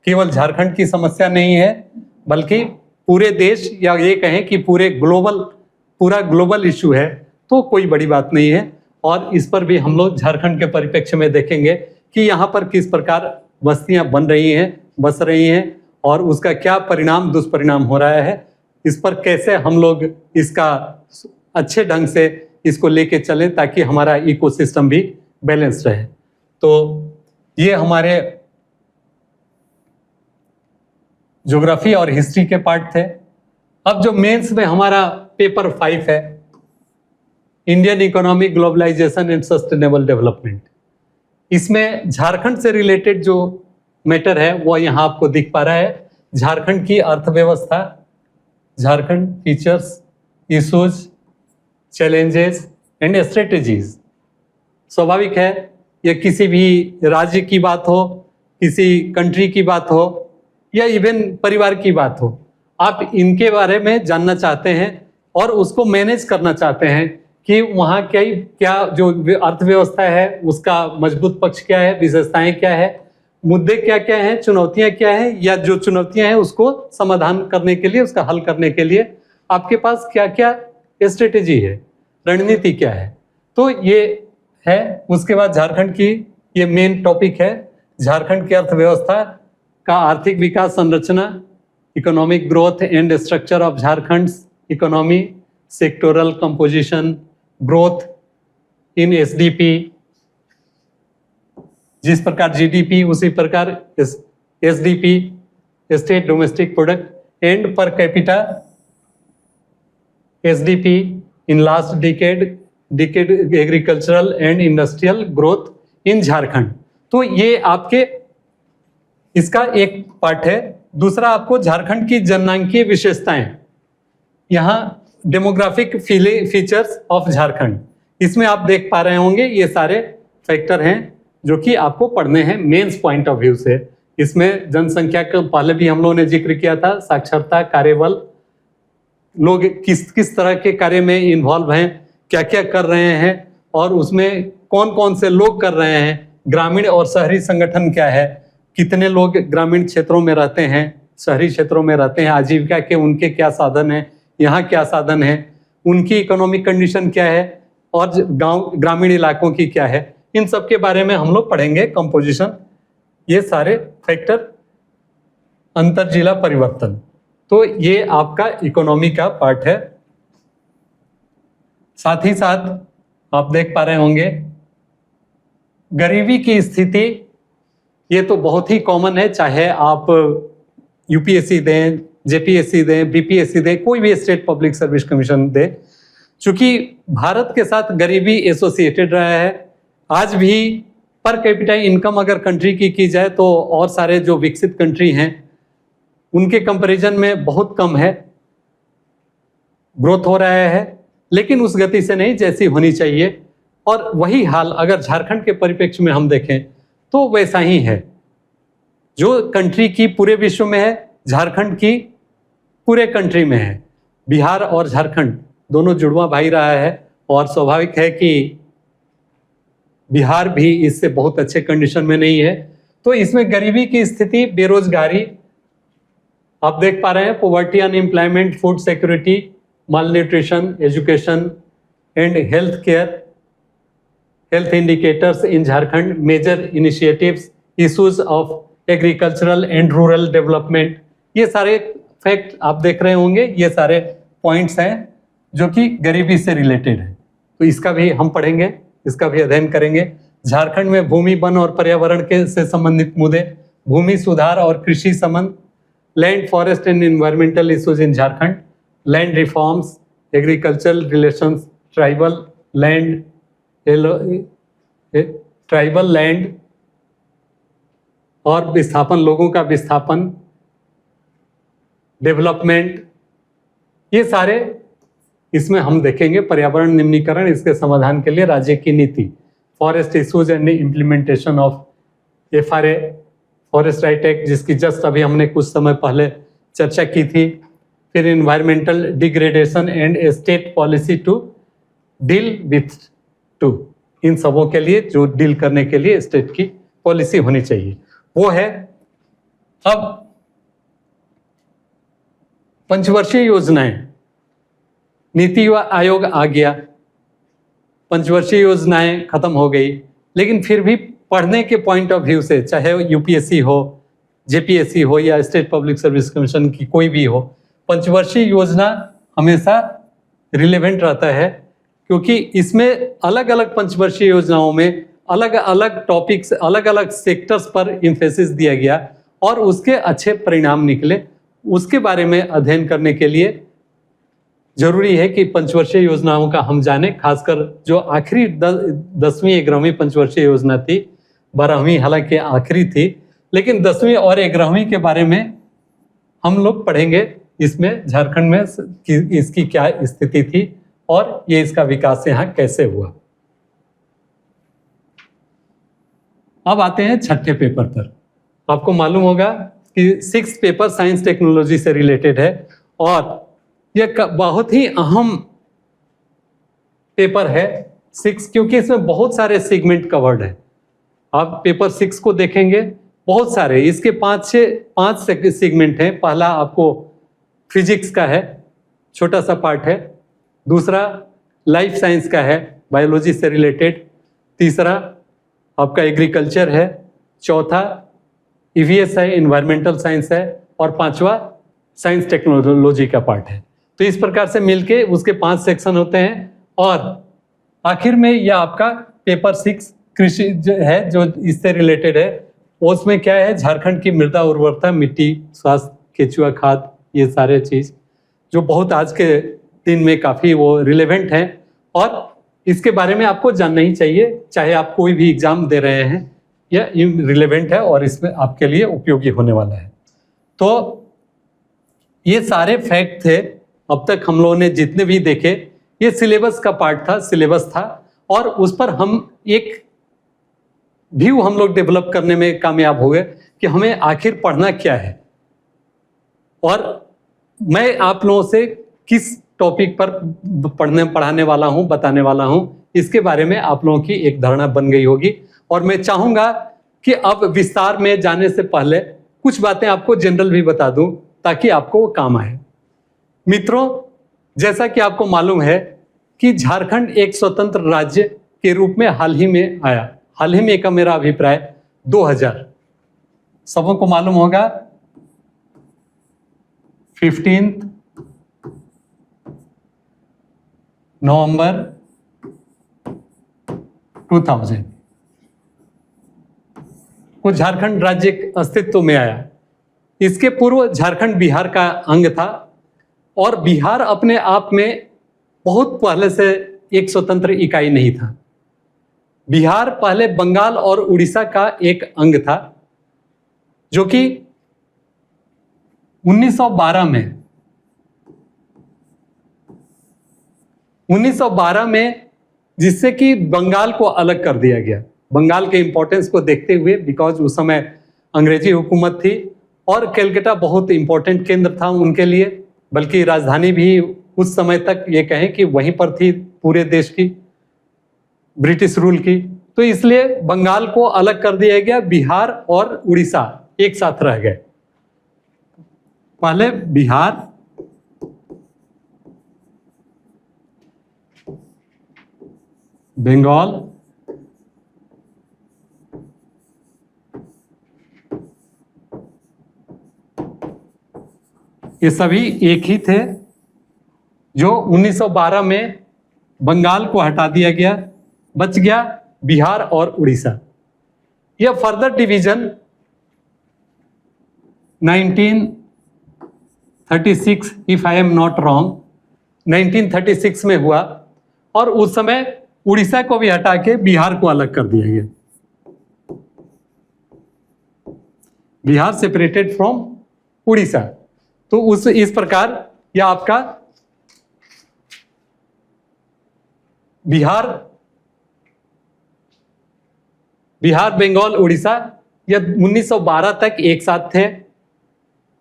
केवल झारखंड की समस्या नहीं है, बल्कि पूरे देश या ये कहें कि पूरा ग्लोबल इशू है, तो कोई बड़ी बात नहीं है। और इस पर भी हम लोग झारखंड के परिप्रेक्ष्य में देखेंगे कि यहाँ पर किस प्रकार बस्तियाँ बन रही हैं, बस रही हैं और उसका क्या परिणाम दुष्परिणाम हो रहा है। इस पर कैसे हम लोग इसका अच्छे ढंग से इसको लेके चलें ताकि हमारा इकोसिस्टम भी बैलेंस रहे। तो ये हमारे ज्योग्राफी और हिस्ट्री के पार्ट थे। अब जो मेंस में हमारा पेपर 5 है, Indian economy, globalisation and sustainable development, इसमें झारखंड से रिलेटेड जो मैटर है वो यहाँ आपको दिख पा रहा है। झारखंड की अर्थव्यवस्था, Jharkhand features, issues, challenges and strategies. स्वाभाविक है, ये किसी भी राज्य की बात हो, किसी कंट्री की बात हो या इवन परिवार की बात हो, आप इनके बारे में जानना चाहते हैं और उसको मैनेज करना चाहते हैं कि वहाँ क्या जो अर्थव्यवस्था है उसका मजबूत पक्ष क्या है, विशेषताएं क्या है, मुद्दे क्या क्या हैं, चुनौतियां क्या हैं, या जो चुनौतियां हैं उसको समाधान करने के लिए, उसका हल करने के लिए आपके पास क्या क्या स्ट्रेटेजी है, रणनीति क्या है। तो ये है। उसके बाद झारखंड की ये मेन टॉपिक है, झारखंड की अर्थव्यवस्था का आर्थिक विकास, संरचना, economic growth and structure of Jharkhand economy, sectoral composition, growth in SDP, जिस प्रकार जीडीपी उसी प्रकार SDP, state domestic product, and per capita SDP in last decade agricultural and industrial growth in Jharkhand. तो ये आपके इसका एक पार्ट है। दूसरा आपको झारखंड की जननांकीय विशेषताएं, यहाँ डेमोग्राफिक फीचर्स ऑफ झारखंड, इसमें आप देख पा रहे होंगे ये सारे फैक्टर हैं जो कि आपको पढ़ने हैं मेंस पॉइंट ऑफ व्यू से। इसमें जनसंख्या का पहले भी हम लोगों ने जिक्र किया था, साक्षरता, कार्यबल, लोग किस तरह के कार्य में इन्वॉल्व हैं, क्या क्या कर रहे हैं और उसमें कौन कौन से लोग कर रहे हैं, ग्रामीण और शहरी संगठन क्या है, कितने लोग ग्रामीण क्षेत्रों में रहते हैं, शहरी क्षेत्रों में रहते हैं, आजीविका के उनके क्या साधन हैं, यहाँ क्या साधन है, उनकी इकोनॉमिक कंडीशन क्या है और ग्रामीण इलाकों की क्या है, इन सब के बारे में हम लोग पढ़ेंगे। कंपोजिशन, ये सारे फैक्टर, अंतर जिला परिवर्तन, तो ये आपका इकोनॉमी का पार्ट है। साथ ही साथ आप देख पा रहे होंगे गरीबी की स्थिति, ये तो बहुत ही कॉमन है, चाहे आप यूपीएससी दें, जेपीएससी दें, बीपीएससी दें, कोई भी स्टेट पब्लिक सर्विस कमीशन दे। चूंकि भारत के साथ गरीबी एसोसिएटेड रहा है, आज भी पर कैपिटा इनकम अगर कंट्री की जाए तो और सारे जो विकसित कंट्री हैं उनके कंपैरिजन में बहुत कम है, ग्रोथ हो रहा है लेकिन उस गति से नहीं जैसी होनी चाहिए। और वही हाल अगर झारखंड के परिप्रेक्ष्य में हम देखें तो वैसा ही है। जो कंट्री की पूरे विश्व में है, झारखंड की पूरे कंट्री में है। बिहार और झारखंड दोनों जुड़वा भाई रहा है और स्वाभाविक है कि बिहार भी इससे बहुत अच्छे कंडीशन में नहीं है। तो इसमें गरीबी की स्थिति, बेरोजगारी आप देख पा रहे हैं, poverty, unemployment, food security, malnutrition, education, and health indicators in Jharkhand, major initiatives, issues of agricultural and rural development. ये सारे फैक्ट आप देख रहे होंगे, ये सारे पॉइंट्स हैं जो कि गरीबी से रिलेटेड है, तो इसका भी हम पढ़ेंगे, इसका भी अध्ययन करेंगे। झारखंड में भूमि, वन और पर्यावरण के से संबंधित मुद्दे, भूमि सुधार और कृषि संबंध, land, forest and environmental issues in Jharkhand, land reforms, agricultural relations, tribal land और विस्थापन, लोगों का विस्थापन, डेवलपमेंट, ये सारे इसमें हम देखेंगे। पर्यावरण निम्नीकरण, इसके समाधान के लिए राज्य की नीति, forest issues and implementation of FRA, forest right act, जिसकी जस्ट अभी हमने कुछ समय पहले चर्चा की थी। फिर environmental degradation and state policy to deal with to, इन सबों के लिए जो डील करने के लिए स्टेट की पॉलिसी होनी चाहिए वो है। अब पंचवर्षीय योजनाएं, नीति आयोग आ गया, पंचवर्षीय योजनाएं खत्म हो गई, लेकिन फिर भी पढ़ने के पॉइंट ऑफ व्यू से, चाहे UPSC हो, JPSC हो या स्टेट पब्लिक सर्विस कमीशन की कोई भी हो, पंचवर्षीय योजना हमेशा रिलेवेंट रहता है, क्योंकि इसमें अलग अलग पंचवर्षीय योजनाओं में अलग अलग टॉपिक्स, अलग अलग सेक्टर्स पर एम्फेसिस दिया गया और उसके अच्छे परिणाम निकले। उसके बारे में अध्ययन करने के लिए जरूरी है कि पंचवर्षीय योजनाओं का हम जानें, खासकर जो आखिरी 10वीं 11वीं पंचवर्षीय योजना थी, 12वीं हालांकि आखिरी थी, लेकिन 10वीं और 11वीं के बारे में हम लोग पढ़ेंगे। इसमें झारखंड में इसकी क्या स्थिति थी और ये इसका विकास यहाँ कैसे हुआ। अब आते हैं छठे पेपर पर। आपको मालूम होगा कि 6th पेपर साइंस टेक्नोलॉजी से रिलेटेड है और यह बहुत ही अहम पेपर है 6, क्योंकि इसमें बहुत सारे सेगमेंट कवर्ड है। आप पेपर 6 को देखेंगे, बहुत सारे, इसके 5 सेगमेंट हैं। पहला आपको फिजिक्स का है, छोटा सा पार्ट है। दूसरा लाइफ साइंस का है, बायोलॉजी से रिलेटेड। तीसरा आपका एग्रीकल्चर है। चौथा EVS है, इन्वायरमेंटल साइंस है। और 5वां साइंस टेक्नोलॉजी का पार्ट है। तो इस प्रकार से मिलके उसके 5 सेक्शन होते हैं और आखिर में यह आपका पेपर 6 कृषि जो है, जो इससे रिलेटेड है, उसमें क्या है, झारखंड की मृदा उर्वरता, मिट्टी स्वास्थ्य, केचुआ खाद, ये सारे चीज जो बहुत आज के दिन में काफी वो रिलेवेंट है और इसके बारे में आपको जानना ही चाहिए, चाहे आप कोई भी एग्जाम दे रहे हैं, यह रिलेवेंट है और इसमें आपके लिए उपयोगी होने वाला है। तो ये सारे फैक्ट थे अब तक हम लोगों ने जितने भी देखे, ये सिलेबस का पार्ट था, सिलेबस था और उस पर हम एक व्यू हम लोग डेवलप करने में कामयाब हो गए कि हमें आखिर पढ़ना क्या है और मैं आप लोगों से किस टॉपिक पर पढ़ाने वाला हूं, बताने वाला हूं, इसके बारे में आप लोगों की एक धारणा बन गई होगी। और मैं चाहूंगा कि अब विस्तार में जाने से पहले कुछ बातें आपको जनरल भी बता दूं ताकि आपको वो काम आए। मित्रों, जैसा कि आपको मालूम है कि झारखंड एक स्वतंत्र राज्य के रूप में हाल ही में आया। हाल ही में का मेरा अभिप्राय 2000, सबों को मालूम होगा 15 नवंबर 2000 को झारखंड राज्य अस्तित्व में आया। इसके पूर्व झारखंड बिहार का अंग था और बिहार अपने आप में बहुत पहले से एक स्वतंत्र इकाई नहीं था। बिहार पहले बंगाल और उड़ीसा का एक अंग था, जो कि 1912 में जिससे कि बंगाल को अलग कर दिया गया। बंगाल के इंपॉर्टेंस को देखते हुए, बिकॉज उस समय अंग्रेजी हुकूमत थी और कलकत्ता बहुत इंपॉर्टेंट केंद्र था उनके लिए, बल्कि राजधानी भी उस समय तक ये कहें कि वहीं पर थी पूरे देश की, ब्रिटिश रूल की। तो इसलिए बंगाल को अलग कर दिया गया, बिहार और उड़ीसा एक साथ रह गए। पहले बिहार बंगाल, ये सभी एक ही थे। जो 1912 में बंगाल को हटा दिया गया, बच गया बिहार और उड़ीसा। यह further division 1936, if I am not wrong, 1936 में हुआ और उस समय उड़ीसा को भी हटा के बिहार को अलग कर दिया गया। Bihar separated from Orissa. तो इस प्रकार यह आपका बिहार, बंगाल, उड़ीसा यह 1912 तक एक साथ थे।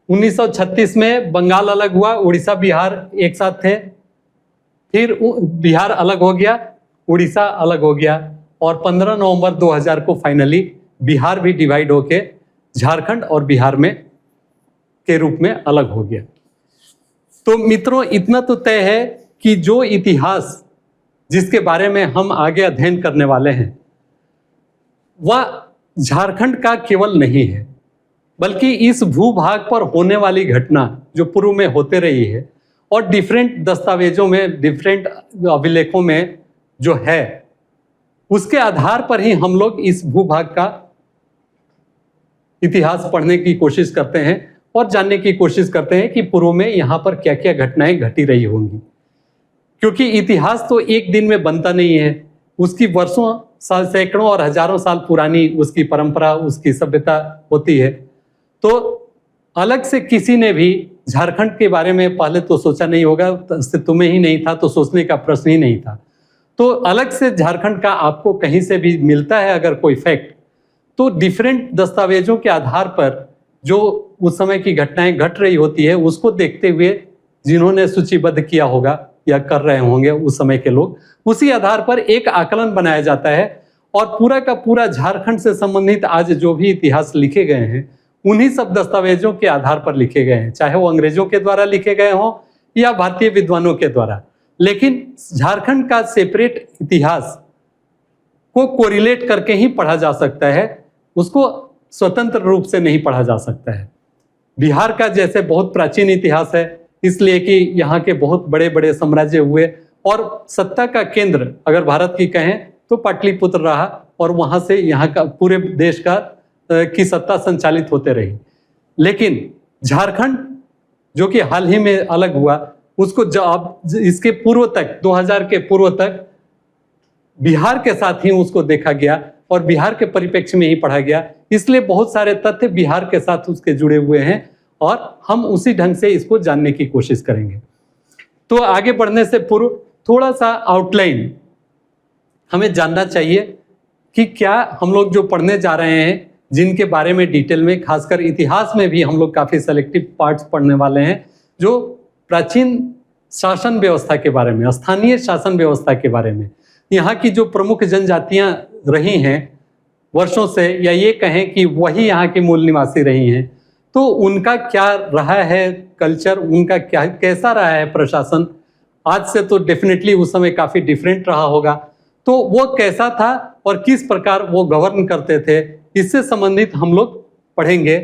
1936 में बंगाल अलग हुआ, उड़ीसा बिहार एक साथ थे। फिर बिहार अलग हो गया, उड़ीसा अलग हो गया और 15 नवंबर 2000 को फाइनली बिहार भी डिवाइड होके झारखंड और बिहार में के रूप में अलग हो गया। तो मित्रों, इतना तो तय है कि जो इतिहास जिसके बारे में हम आगे अध्ययन करने वाले हैं वह झारखंड का केवल नहीं है, बल्कि इस भूभाग पर होने वाली घटना जो पूर्व में होते रही है और डिफरेंट दस्तावेजों में, डिफरेंट अभिलेखों में जो है, उसके आधार पर ही हम लोग इस भूभाग का इतिहास पढ़ने की कोशिश करते हैं और जानने की कोशिश करते हैं कि पूर्व में यहाँ पर क्या क्या घटनाएं घटी रही होंगी। क्योंकि इतिहास तो एक दिन में बनता नहीं है, उसकी वर्षों साल, सैकड़ों और हजारों साल पुरानी उसकी परंपरा, उसकी सभ्यता होती है। तो अलग से किसी ने भी झारखंड के बारे में पहले तो सोचा नहीं होगा, अस्तित्व में ही नहीं था, तो सोचने का प्रश्न ही नहीं था। तो अलग से झारखंड का आपको कहीं से भी मिलता है अगर कोई फैक्ट, तो डिफरेंट दस्तावेजों के आधार पर जो उस समय की घटनाएं घट रही होती है उसको देखते हुए जिन्होंने सूचीबद्ध किया होगा या कर रहे होंगे उस समय के लोग, उसी आधार पर एक आकलन बनाया जाता है और पूरा का पूरा झारखंड से संबंधित आज जो भी इतिहास लिखे गए हैं उन्हीं सब दस्तावेजों के आधार पर लिखे गए हैं, चाहे वो अंग्रेजों के द्वारा लिखे गए हों या भारतीय विद्वानों के द्वारा। लेकिन झारखंड का सेपरेट इतिहास को कोरिलेट करके ही पढ़ा जा सकता है, उसको स्वतंत्र रूप से नहीं पढ़ा जा सकता है। बिहार का जैसे बहुत प्राचीन इतिहास है, इसलिए कि यहाँ के बहुत बड़े बड़े साम्राज्य हुए और सत्ता का केंद्र अगर भारत की कहें तो पाटलिपुत्र रहा और वहाँ से यहाँ का पूरे देश का की सत्ता संचालित होते रही। लेकिन झारखंड जो कि हाल ही में अलग हुआ, उसको जब इसके पूर्व तक, 2000 के पूर्व तक बिहार के साथ ही उसको देखा गया और बिहार के परिप्रेक्ष्य में ही पढ़ा गया। इसलिए बहुत सारे तथ्य बिहार के साथ उसके जुड़े हुए हैं और हम उसी ढंग से इसको जानने की कोशिश करेंगे। तो आगे बढ़ने से पूर्व थोड़ा सा आउटलाइन हमें जानना चाहिए कि क्या हम लोग जो पढ़ने जा रहे हैं, जिनके बारे में डिटेल में, खासकर इतिहास में भी हम लोग काफ़ी सेलेक्टिव पार्ट्स पढ़ने वाले हैं, जो प्राचीन शासन व्यवस्था के बारे में, स्थानीय शासन व्यवस्था के बारे में, यहाँ की जो प्रमुख जनजातियाँ रही हैं वर्षों से, या ये कहें कि वही यहाँ की मूल निवासी रही हैं, तो उनका क्या रहा है कल्चर, उनका क्या कैसा रहा है प्रशासन। आज से तो डेफिनेटली उस समय काफ़ी डिफरेंट रहा होगा। तो वो कैसा था और किस प्रकार वो गवर्न करते थे, इससे संबंधित हम लोग पढ़ेंगे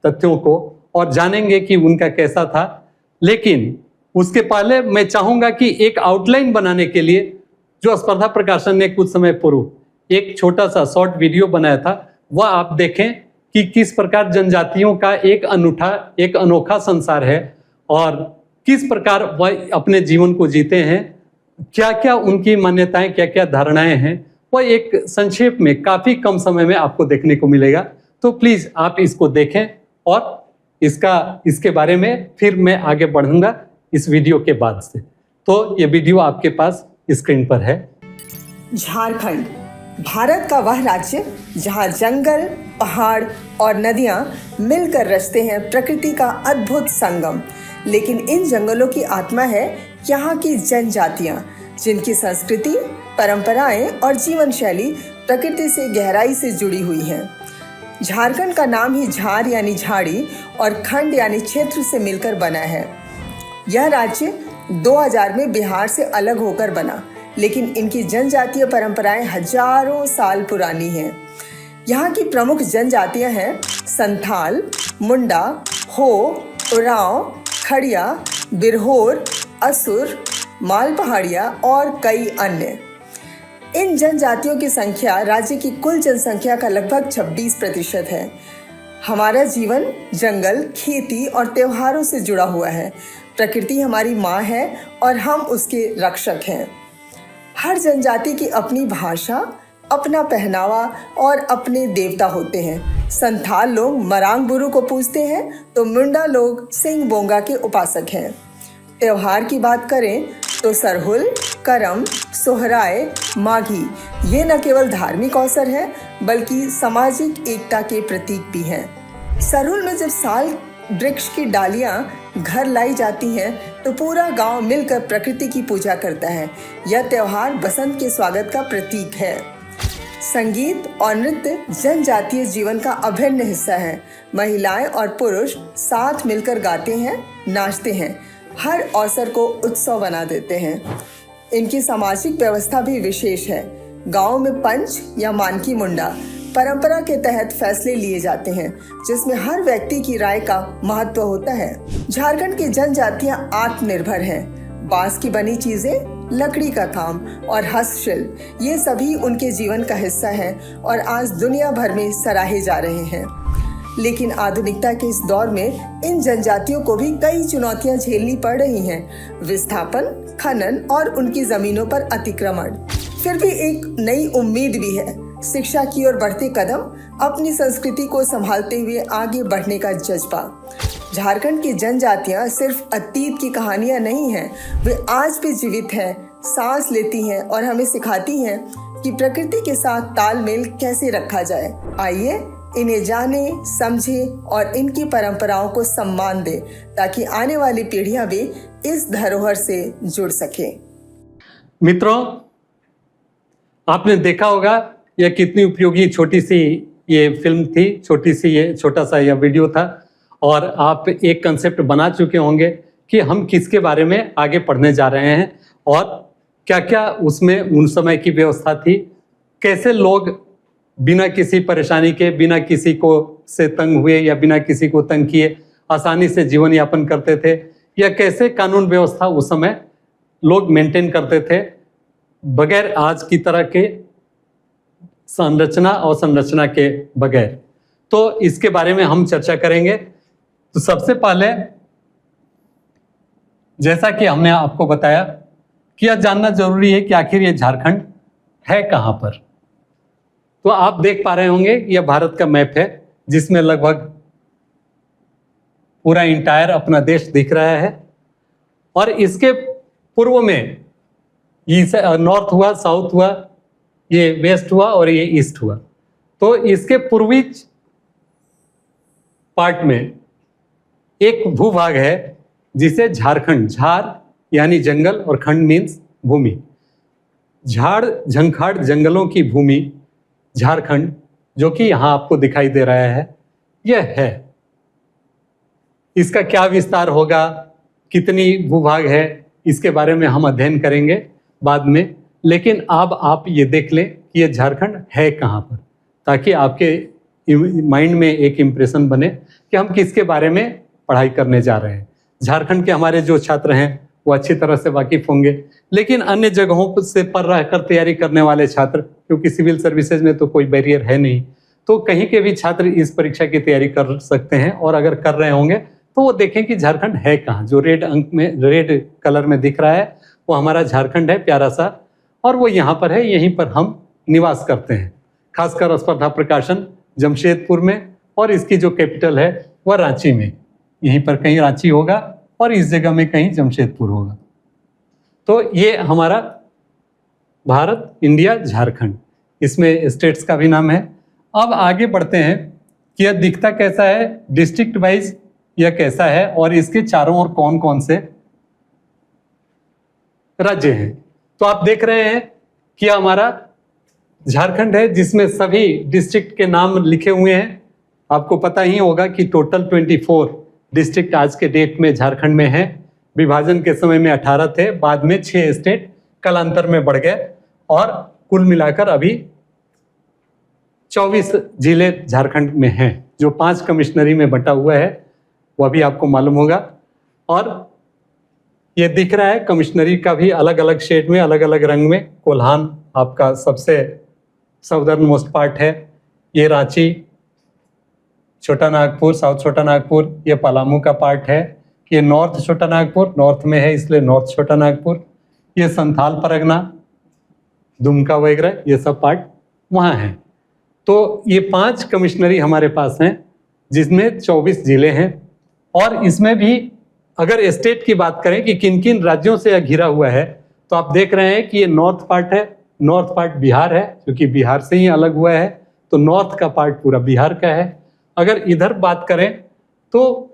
तथ्यों को और जानेंगे कि उनका कैसा था। लेकिन उसके पहले मैं चाहूँगा कि एक आउटलाइन बनाने के लिए जो स्पर्धा प्रकाशन ने कुछ समय पूर्व एक छोटा सा शॉर्ट वीडियो बनाया था, वह आप देखें कि किस प्रकार जनजातियों का एक अनोखा संसार है और किस प्रकार वह अपने जीवन को जीते हैं, क्या क्या उनकी मान्यताएं, क्या क्या धारणाएं हैं, वह एक संक्षेप में काफ़ी कम समय में आपको देखने को मिलेगा। तो प्लीज़ आप इसको देखें और इसके बारे में फिर मैं आगे बढ़ूंगा इस वीडियो के बाद से। तो ये वीडियो आपके पास स्क्रीन पर है। झारखंड भारत का वह राज्य जहां जंगल, पहाड़ और नदियां मिलकर रचते हैं प्रकृति का अद्भुत संगम। लेकिन इन जंगलों की आत्मा है यहाँ की जनजातियां, जिनकी संस्कृति, परंपराएं और जीवन शैली प्रकृति से गहराई से जुड़ी हुई हैं। झारखंड का नाम ही झार यानी झाड़ी और खंड यानी क्षेत्र से मिलकर बना है। यह राज्य 2000 में बिहार से अलग होकर बना, लेकिन इनकी जनजातीय परंपराएं हजारों साल पुरानी हैं। यहाँ की प्रमुख जनजातियां हैं संथाल, मुंडा, हो, उरांव, खड़िया, बिरहोर, असुर, माल पहाड़िया और कई अन्य। इन जनजातियों की संख्या राज्य की कुल जनसंख्या का लगभग 26% है। हमारा जीवन जंगल, खेती और त्योहारों से जुड़ा हुआ है। प्रकृति हमारी माँ है और हम उसके रक्षक हैं। हर जनजाति की अपनी भाषा, अपना पहनावा और अपने देवता होते हैं। संथाल लोग मरांग बुरु को पूजते हैं तो मुंडा लोग सिंह बोंगा के उपासक हैं। त्योहार की बात करें तो सरहुल, करम, सोहराय, माघी ये न केवल धार्मिक अवसर है बल्कि सामाजिक एकता के प्रतीक भी हैं। सरहुल में जब साल वृक्ष की डालियां घर लाई जाती हैं तो पूरा गांव मिलकर प्रकृति की पूजा करता है। यह त्योहार बसंत के स्वागत का प्रतीक है। संगीत और नृत्य जनजातीय जीवन का अभिन्न हिस्सा है। महिलाएं और पुरुष साथ मिलकर गाते हैं, नाचते हैं, हर अवसर को उत्सव बना देते हैं। इनकी सामाजिक व्यवस्था भी विशेष है। गांव में पंच या मानकी मुंडा परंपरा के तहत फैसले लिए जाते हैं जिसमें हर व्यक्ति की राय का महत्व होता है। झारखंड की जनजातियां आत्मनिर्भर हैं। बांस की बनी चीजें, लकड़ी का काम और हस्तशिल्प ये सभी उनके जीवन का हिस्सा है और आज दुनिया भर में सराहे जा रहे हैं। लेकिन आधुनिकता के इस दौर में इन जनजातियों को भी कई चुनौतियां झेलनी पड़ रही हैं। विस्थापन, खनन और उनकी जमीनों पर अतिक्रमण। फिर भी एक नई उम्मीद भी है। शिक्षा की ओर बढ़ते कदम, अपनी संस्कृति को संभालते हुए आगे बढ़ने का जज्बा। झारखंड की जनजातियां सिर्फ अतीत की कहानियां नहीं हैं, वे आज भी जीवित हैं, सांस लेती हैं और हमें सिखाती हैं कि प्रकृति के साथ तालमेल कैसे रखा जाए। आइए इन्हें जाने, समझे और इनकी परंपराओं को सम्मान दें ताकि आने वाली पीढ़ियां भी इस धरोहर से जुड़ सकें। मित्रों, आपने देखा होगा यह कितनी उपयोगी छोटी सी ये फिल्म थी, छोटा सा यह वीडियो था और आप एक कंसेप्ट बना चुके होंगे कि हम किसके बारे में आगे पढ़ने जा रहे हैं और क्या क्या उसमें उन समय की व्यवस्था थी, कैसे लोग बिना किसी परेशानी के, बिना किसी को से तंग हुए या बिना किसी को तंग किए आसानी से जीवन यापन करते थे, या कैसे कानून व्यवस्था उस समय लोग मेंटेन करते थे बगैर आज की तरह के संरचना और संरचना के बगैर। तो इसके बारे में हम चर्चा करेंगे। तो सबसे पहले जैसा कि हमने आपको बताया कि यह जानना जरूरी है कि आखिर ये झारखंड है कहाँ पर। तो आप देख पा रहे होंगे यह भारत का मैप है जिसमें लगभग पूरा इंटायर अपना देश दिख रहा है और इसके पूर्व में नॉर्थ हुआ, साउथ हुआ, ये वेस्ट हुआ और ये ईस्ट हुआ। तो इसके पूर्वी पार्ट में एक भूभाग है जिसे झारखंड, झार यानी जंगल और खंड मीन्स भूमि, झाड़ झंखाड़ जंगलों की भूमि झारखंड, जो कि यहां आपको दिखाई दे रहा है, यह है। इसका क्या विस्तार होगा, कितनी भूभाग है, इसके बारे में हम अध्ययन करेंगे बाद में। लेकिन अब आप ये देख लें कि ये झारखंड है कहाँ पर, ताकि आपके माइंड में एक इम्प्रेशन बने कि हम किसके बारे में पढ़ाई करने जा रहे हैं। झारखंड के हमारे जो छात्र हैं वो अच्छी तरह से वाकिफ होंगे, लेकिन अन्य जगहों से पर रहकर तैयारी करने वाले छात्र, क्योंकि सिविल सर्विसेज में तो कोई बैरियर है नहीं, तो कहीं के भी छात्र इस परीक्षा की तैयारी कर सकते हैं। और अगर कर रहे होंगे तो वो देखें कि झारखंड है कहाँ। जो रेड अंक में, रेड कलर में दिख रहा है वो हमारा झारखंड है, प्यारा सा, और वो यहाँ पर है, यहीं पर हम निवास करते हैं। खासकर स्पर्धा प्रकाशन जमशेदपुर में, और इसकी जो कैपिटल है वह रांची में, यहीं पर कहीं रांची होगा और इस जगह में कहीं जमशेदपुर होगा। तो ये हमारा भारत, इंडिया, झारखंड, इसमें स्टेट्स का भी नाम है। अब आगे बढ़ते हैं कि यह दिखता कैसा है, डिस्ट्रिक्ट वाइज यह कैसा है और इसके चारों ओर कौन कौन से राज्य हैं। तो आप देख रहे हैं कि हमारा झारखंड है जिसमें सभी डिस्ट्रिक्ट के नाम लिखे हुए हैं। आपको पता ही होगा कि टोटल 24 डिस्ट्रिक्ट आज के डेट में झारखंड में है। विभाजन के समय में 18 थे, बाद में 6 स्टेट कालांतर में बढ़ गए और कुल मिलाकर अभी 24 जिले झारखंड में हैं। जो 5 कमिश्नरी में बंटा हुआ है वह भी आपको मालूम होगा। और ये दिख रहा है कमिश्नरी का भी अलग अलग शेड में, अलग अलग रंग में। कोल्हान आपका सबसे साउदर्न मोस्ट पार्ट है, ये रांची, छोटा नागपुर, साउथ छोटा नागपुर, ये पलामू का पार्ट है, ये नॉर्थ छोटा नागपुर, नॉर्थ में है इसलिए नॉर्थ छोटा नागपुर, ये संथाल परगना, दुमका वगैरह, ये सब पार्ट वहाँ हैं। तो ये 5 कमिश्नरी हमारे पास हैं जिसमें 24 जिले हैं। और इसमें भी अगर स्टेट की बात करें कि किन किन राज्यों से यह घिरा हुआ है, तो आप देख रहे हैं कि ये नॉर्थ पार्ट है, नॉर्थ पार्ट बिहार है क्योंकि बिहार से ही अलग हुआ है, तो नॉर्थ का पार्ट पूरा बिहार का है। अगर इधर बात करें तो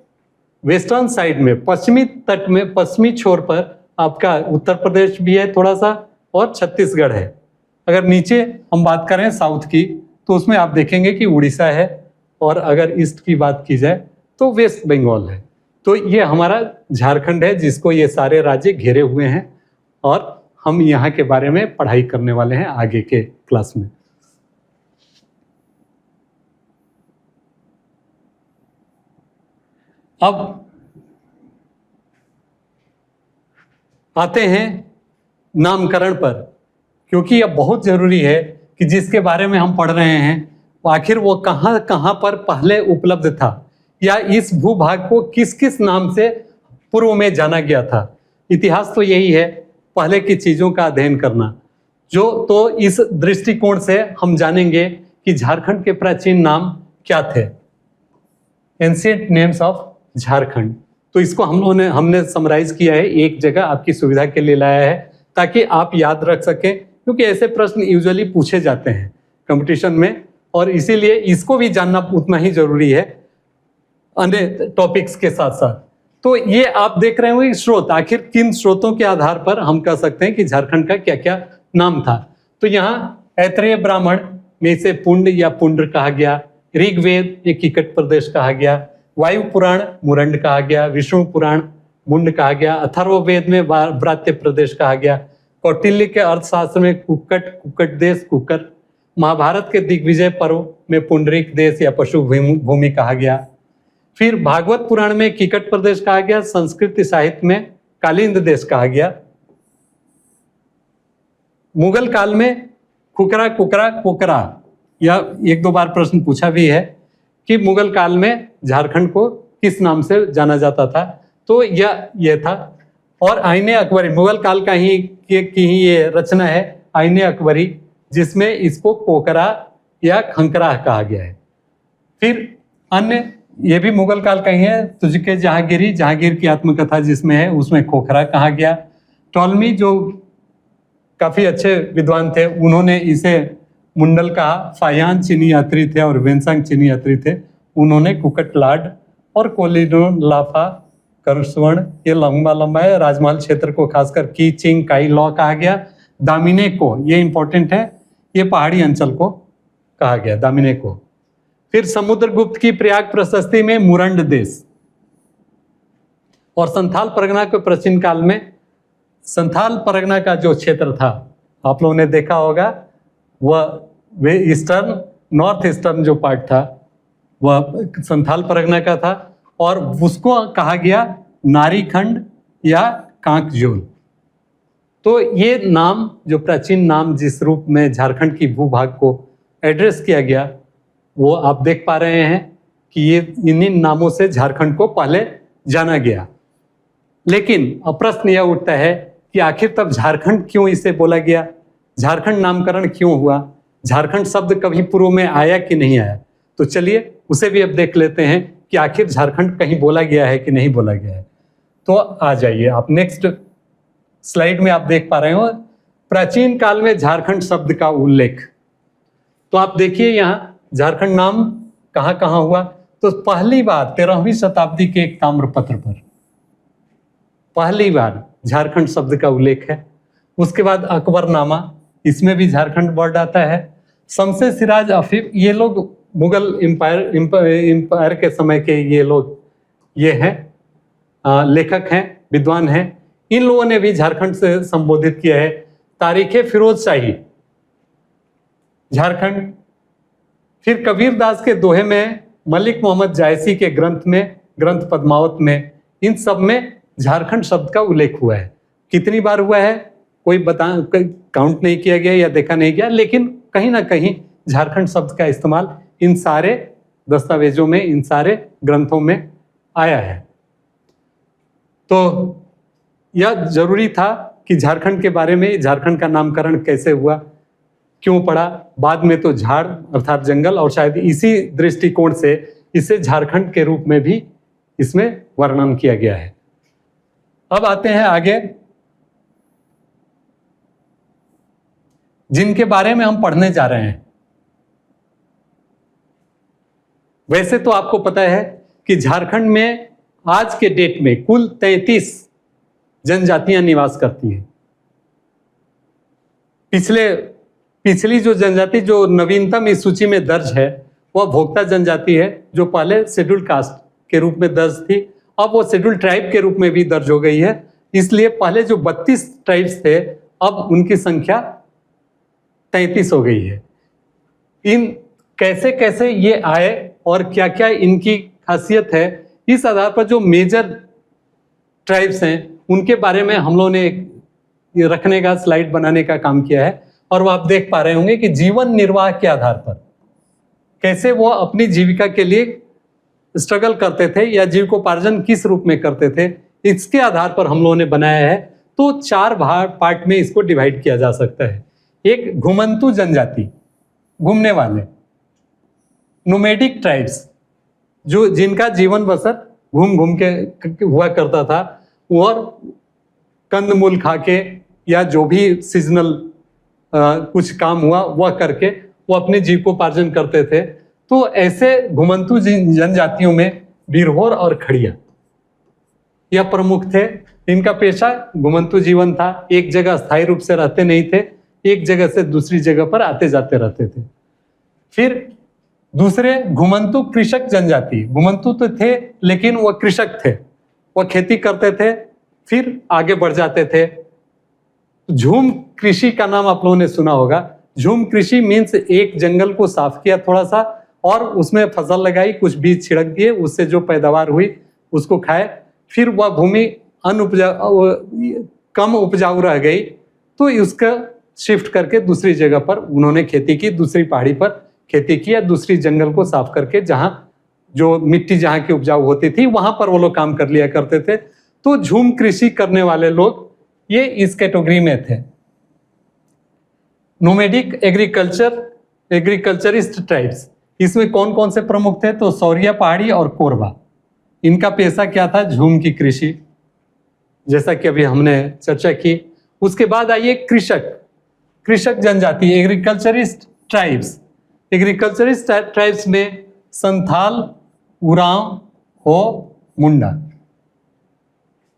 वेस्टर्न साइड में, पश्चिमी तट में, पश्चिमी छोर पर आपका उत्तर प्रदेश भी है थोड़ा सा और छत्तीसगढ़ है। अगर नीचे हम बात करें साउथ की तो उसमें आप देखेंगे कि उड़ीसा है, और अगर ईस्ट की बात की जाए तो वेस्ट बंगाल है। तो ये हमारा झारखंड है जिसको ये सारे राज्य घेरे हुए हैं, और हम यहाँ के बारे में पढ़ाई करने वाले हैं आगे के क्लास में। अब आते हैं नामकरण पर, क्योंकि यह बहुत जरूरी है कि जिसके बारे में हम पढ़ रहे हैं आखिर वो कहाँ कहाँ पर पहले उपलब्ध था, या इस भूभाग को किस किस नाम से पूर्व में जाना गया था। इतिहास तो यही है, पहले की चीज़ों का अध्ययन करना। तो इस दृष्टिकोण से हम जानेंगे कि झारखंड के प्राचीन नाम क्या थे, एंशिएंट नेम्स ऑफ झारखंड। तो इसको हमने समराइज किया है एक जगह, आपकी सुविधा के लिए लाया है ताकि आप याद रख सकें, क्योंकि ऐसे प्रश्न यूजुअली पूछे जाते हैं कंपटीशन में, और इसीलिए इसको भी जानना उतना ही जरूरी है अन्य टॉपिक्स के साथ साथ। तो ये आप देख रहे होंगे स्रोत, आखिर किन स्रोतों के आधार पर हम कह सकते हैं कि झारखंड का क्या क्या नाम था। तो यहाँ ऐत्रेय ब्राह्मण में से पुंड या पुंड्र कहा गया, ऋग्वेद ये किकट प्रदेश कहा गया, वायु पुराण मुरंड कहा गया, विष्णु पुराण मुंड कहा गया, अथर्ववेद में व्रात्य प्रदेश कहा गया, कौटिल्य के अर्थशास्त्र में कुक्कट देश कुकर, महाभारत के दिग्विजय पर्व में पुंडरीक देश या पशु भूमि कहा गया, फिर भागवत पुराण में किकट प्रदेश कहा गया, संस्कृत साहित्य में कालिंद देश कहा गया, मुगल काल में खुकरा कुकरा कोकरा, या 1-2 बार प्रश्न पूछा भी है कि मुगल काल में झारखंड को किस नाम से जाना जाता था, तो यह था। और आईने अकबरी मुगल काल का ही की ये रचना है आईने अकबरी, जिसमें इसको कोकरा या खंकरा कहा गया है। फिर अन्य ये भी मुगल काल का ही है, तुझके जहांगीरी, जहांगीर की आत्मकथा जिसमें है उसमें खोखरा कहा गया। टॉलमी जो काफी अच्छे विद्वान थे उन्होंने इसे मुंडल कहा। फायान चीनी यात्री थे और वेनसांग चीनी यात्री थे, उन्होंने कुकट लाड और कोलिडो लाफा करस्वर्ण, ये लंबा लंबा है। राजमहल क्षेत्र को खासकर की चिंग काई लॉ कहा गया। दामिने को, ये इंपॉर्टेंट है, ये पहाड़ी अंचल को कहा गया दामिने को। फिर समुद्रगुप्त की प्रयाग प्रशस्ति में मुरंड देश, और संथाल परगना के प्राचीन काल में संथाल परगना का जो क्षेत्र था आप लोगों ने देखा होगा, वह ईस्टर्न नॉर्थ ईस्टर्न जो पार्ट था वह संथाल परगना का था, और उसको कहा गया नारीखंड या कांकजोल। तो ये नाम, जो प्राचीन नाम जिस रूप में झारखंड की भूभाग को एड्रेस किया गया, वो आप देख पा रहे हैं कि ये इन्हीं नामों से झारखंड को पहले जाना गया। लेकिन अब प्रश्न यह उठता है कि आखिर तब झारखंड क्यों इसे बोला गया, झारखंड नामकरण क्यों हुआ, झारखंड शब्द कभी पूर्व में आया कि नहीं आया। तो चलिए उसे भी अब देख लेते हैं कि आखिर झारखंड कहीं बोला गया है कि नहीं बोला गया है। तो आ जाइए आप नेक्स्ट स्लाइड में आप देख पा रहे हो प्राचीन काल में झारखंड शब्द का उल्लेख। तो आप देखिए यहाँ झारखंड नाम कहाँ कहाँ हुआ। तो पहली बार 13वीं शताब्दी के एक ताम्रपत्र पर पहली बार झारखंड शब्द का उल्लेख है। उसके बाद अकबरनामा, इसमें भी झारखंड वर्ड आता है। शमसे सिराज अफीफ, ये लोग मुगल एम्पायर के समय के ये लोग ये हैं, लेखक हैं, विद्वान हैं। इन लोगों ने भी झारखंड से संबोधित किया है। तारीख फिरोज शाही, झारखंड। फिर कबीर दास के दोहे में, मलिक मोहम्मद जायसी के ग्रंथ में, ग्रंथ पद्मावत में, इन सब में झारखंड शब्द का उल्लेख हुआ है। कितनी बार हुआ है कोई काउंट नहीं किया गया या देखा नहीं गया, लेकिन कहीं ना कहीं झारखंड शब्द का इस्तेमाल इन सारे दस्तावेजों में, इन सारे ग्रंथों में आया है। तो यह जरूरी था कि झारखंड के बारे में, झारखंड का नामकरण कैसे हुआ, क्यों पड़ा। बाद में तो झाड़ अर्थात जंगल, और शायद इसी दृष्टिकोण से इसे झारखंड के रूप में भी इसमें वर्णन किया गया है। अब आते हैं आगे, जिनके बारे में हम पढ़ने जा रहे हैं। वैसे तो आपको पता है कि झारखंड में आज के डेट में कुल 33 जनजातियां निवास करती हैं। पिछली जो जनजाति जो नवीनतम इस सूची में दर्ज है वह भोक्ता जनजाति है, जो पहले शेड्यूल्ड कास्ट के रूप में दर्ज थी, अब वो शेड्यूल्ड ट्राइब के रूप में भी दर्ज हो गई है। इसलिए पहले जो 32 ट्राइब्स थे, अब उनकी संख्या 33 हो गई है। इन कैसे कैसे ये आए और क्या क्या इनकी खासियत है, इस आधार पर जो मेजर ट्राइब्स हैं उनके बारे में हम लोगों ने ये रखने का, स्लाइड बनाने का काम किया है। और वो आप देख पा रहे होंगे कि जीवन निर्वाह के आधार पर कैसे वो अपनी जीविका के लिए स्ट्रगल करते थे या जीविकोपार्जन किस रूप में करते थे, इसके आधार पर हम लोगों ने बनाया है। तो 4 पार्ट में इसको डिवाइड किया जा सकता है। एक घुमंतू जनजाति, घूमने वाले, नोमैडिक ट्राइब्स, जो जिनका जीवन बसर घूम घूम के हुआ करता था, और कंदमूल खा के या जो भी सीजनल कुछ काम हुआ वह करके वो अपने जीविकोपार्जन करते थे। तो ऐसे घुमंतू जनजातियों में बिरहोर और खड़िया यह प्रमुख थे। इनका पेशा घुमंतू जीवन था, एक जगह स्थायी रूप से रहते नहीं थे, एक जगह से दूसरी जगह पर आते जाते रहते थे। फिर दूसरे घुमंतू कृषक जनजाति, घुमंतू तो थे लेकिन वह कृषक थे, वह खेती करते थे, फिर आगे बढ़ जाते थे। झूम कृषि का नाम आप लोगों ने सुना होगा। झूम कृषि मीन्स एक जंगल को साफ किया थोड़ा सा और उसमें फसल लगाई, कुछ बीज छिड़क दिए, उससे जो पैदावार हुई उसको खाए, फिर वह भूमि कम उपजाऊ रह गई तो उसका शिफ्ट करके दूसरी जगह पर उन्होंने खेती की, दूसरी पहाड़ी पर खेती की, या दूसरी जंगल को साफ करके जहां जो मिट्टी जहां की उपजाऊ होती थी वहां पर वो लोग काम कर लिया करते थे। तो झूम कृषि करने वाले लोग ये इस कैटेगरी में थे। नोमैडिक एग्रीकल्चरिस्ट ट्राइब्स, इसमें कौन कौन से प्रमुख थे? तो सौरिया पहाड़ी और कोरबा, इनका पेशा क्या था? झूम की कृषि, जैसा कि अभी हमने चर्चा की। उसके बाद आइए कृषक जनजाति, एग्रीकल्चरिस्ट ट्राइब्स। एग्रीकल्चरिस्ट ट्राइब्स में संथाल, उरांव, हो, मुंडा।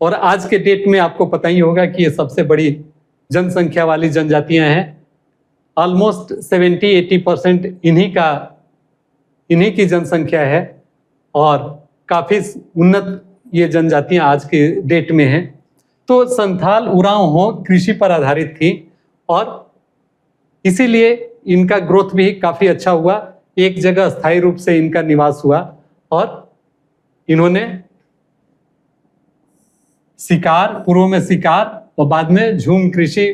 और आज के डेट में आपको पता ही होगा कि ये सबसे बड़ी जनसंख्या वाली जनजातियां हैं। ऑलमोस्ट 70-80% इन्हीं की जनसंख्या है और काफी उन्नत ये जनजातियां आज के डेट में हैं। तो संथाल, उरांव, हो कृषि पर आधारित थी और इसीलिए इनका ग्रोथ भी काफी अच्छा हुआ। एक जगह स्थायी रूप से इनका निवास हुआ और इन्होंने शिकार, पूर्व में शिकार और बाद में झूम कृषि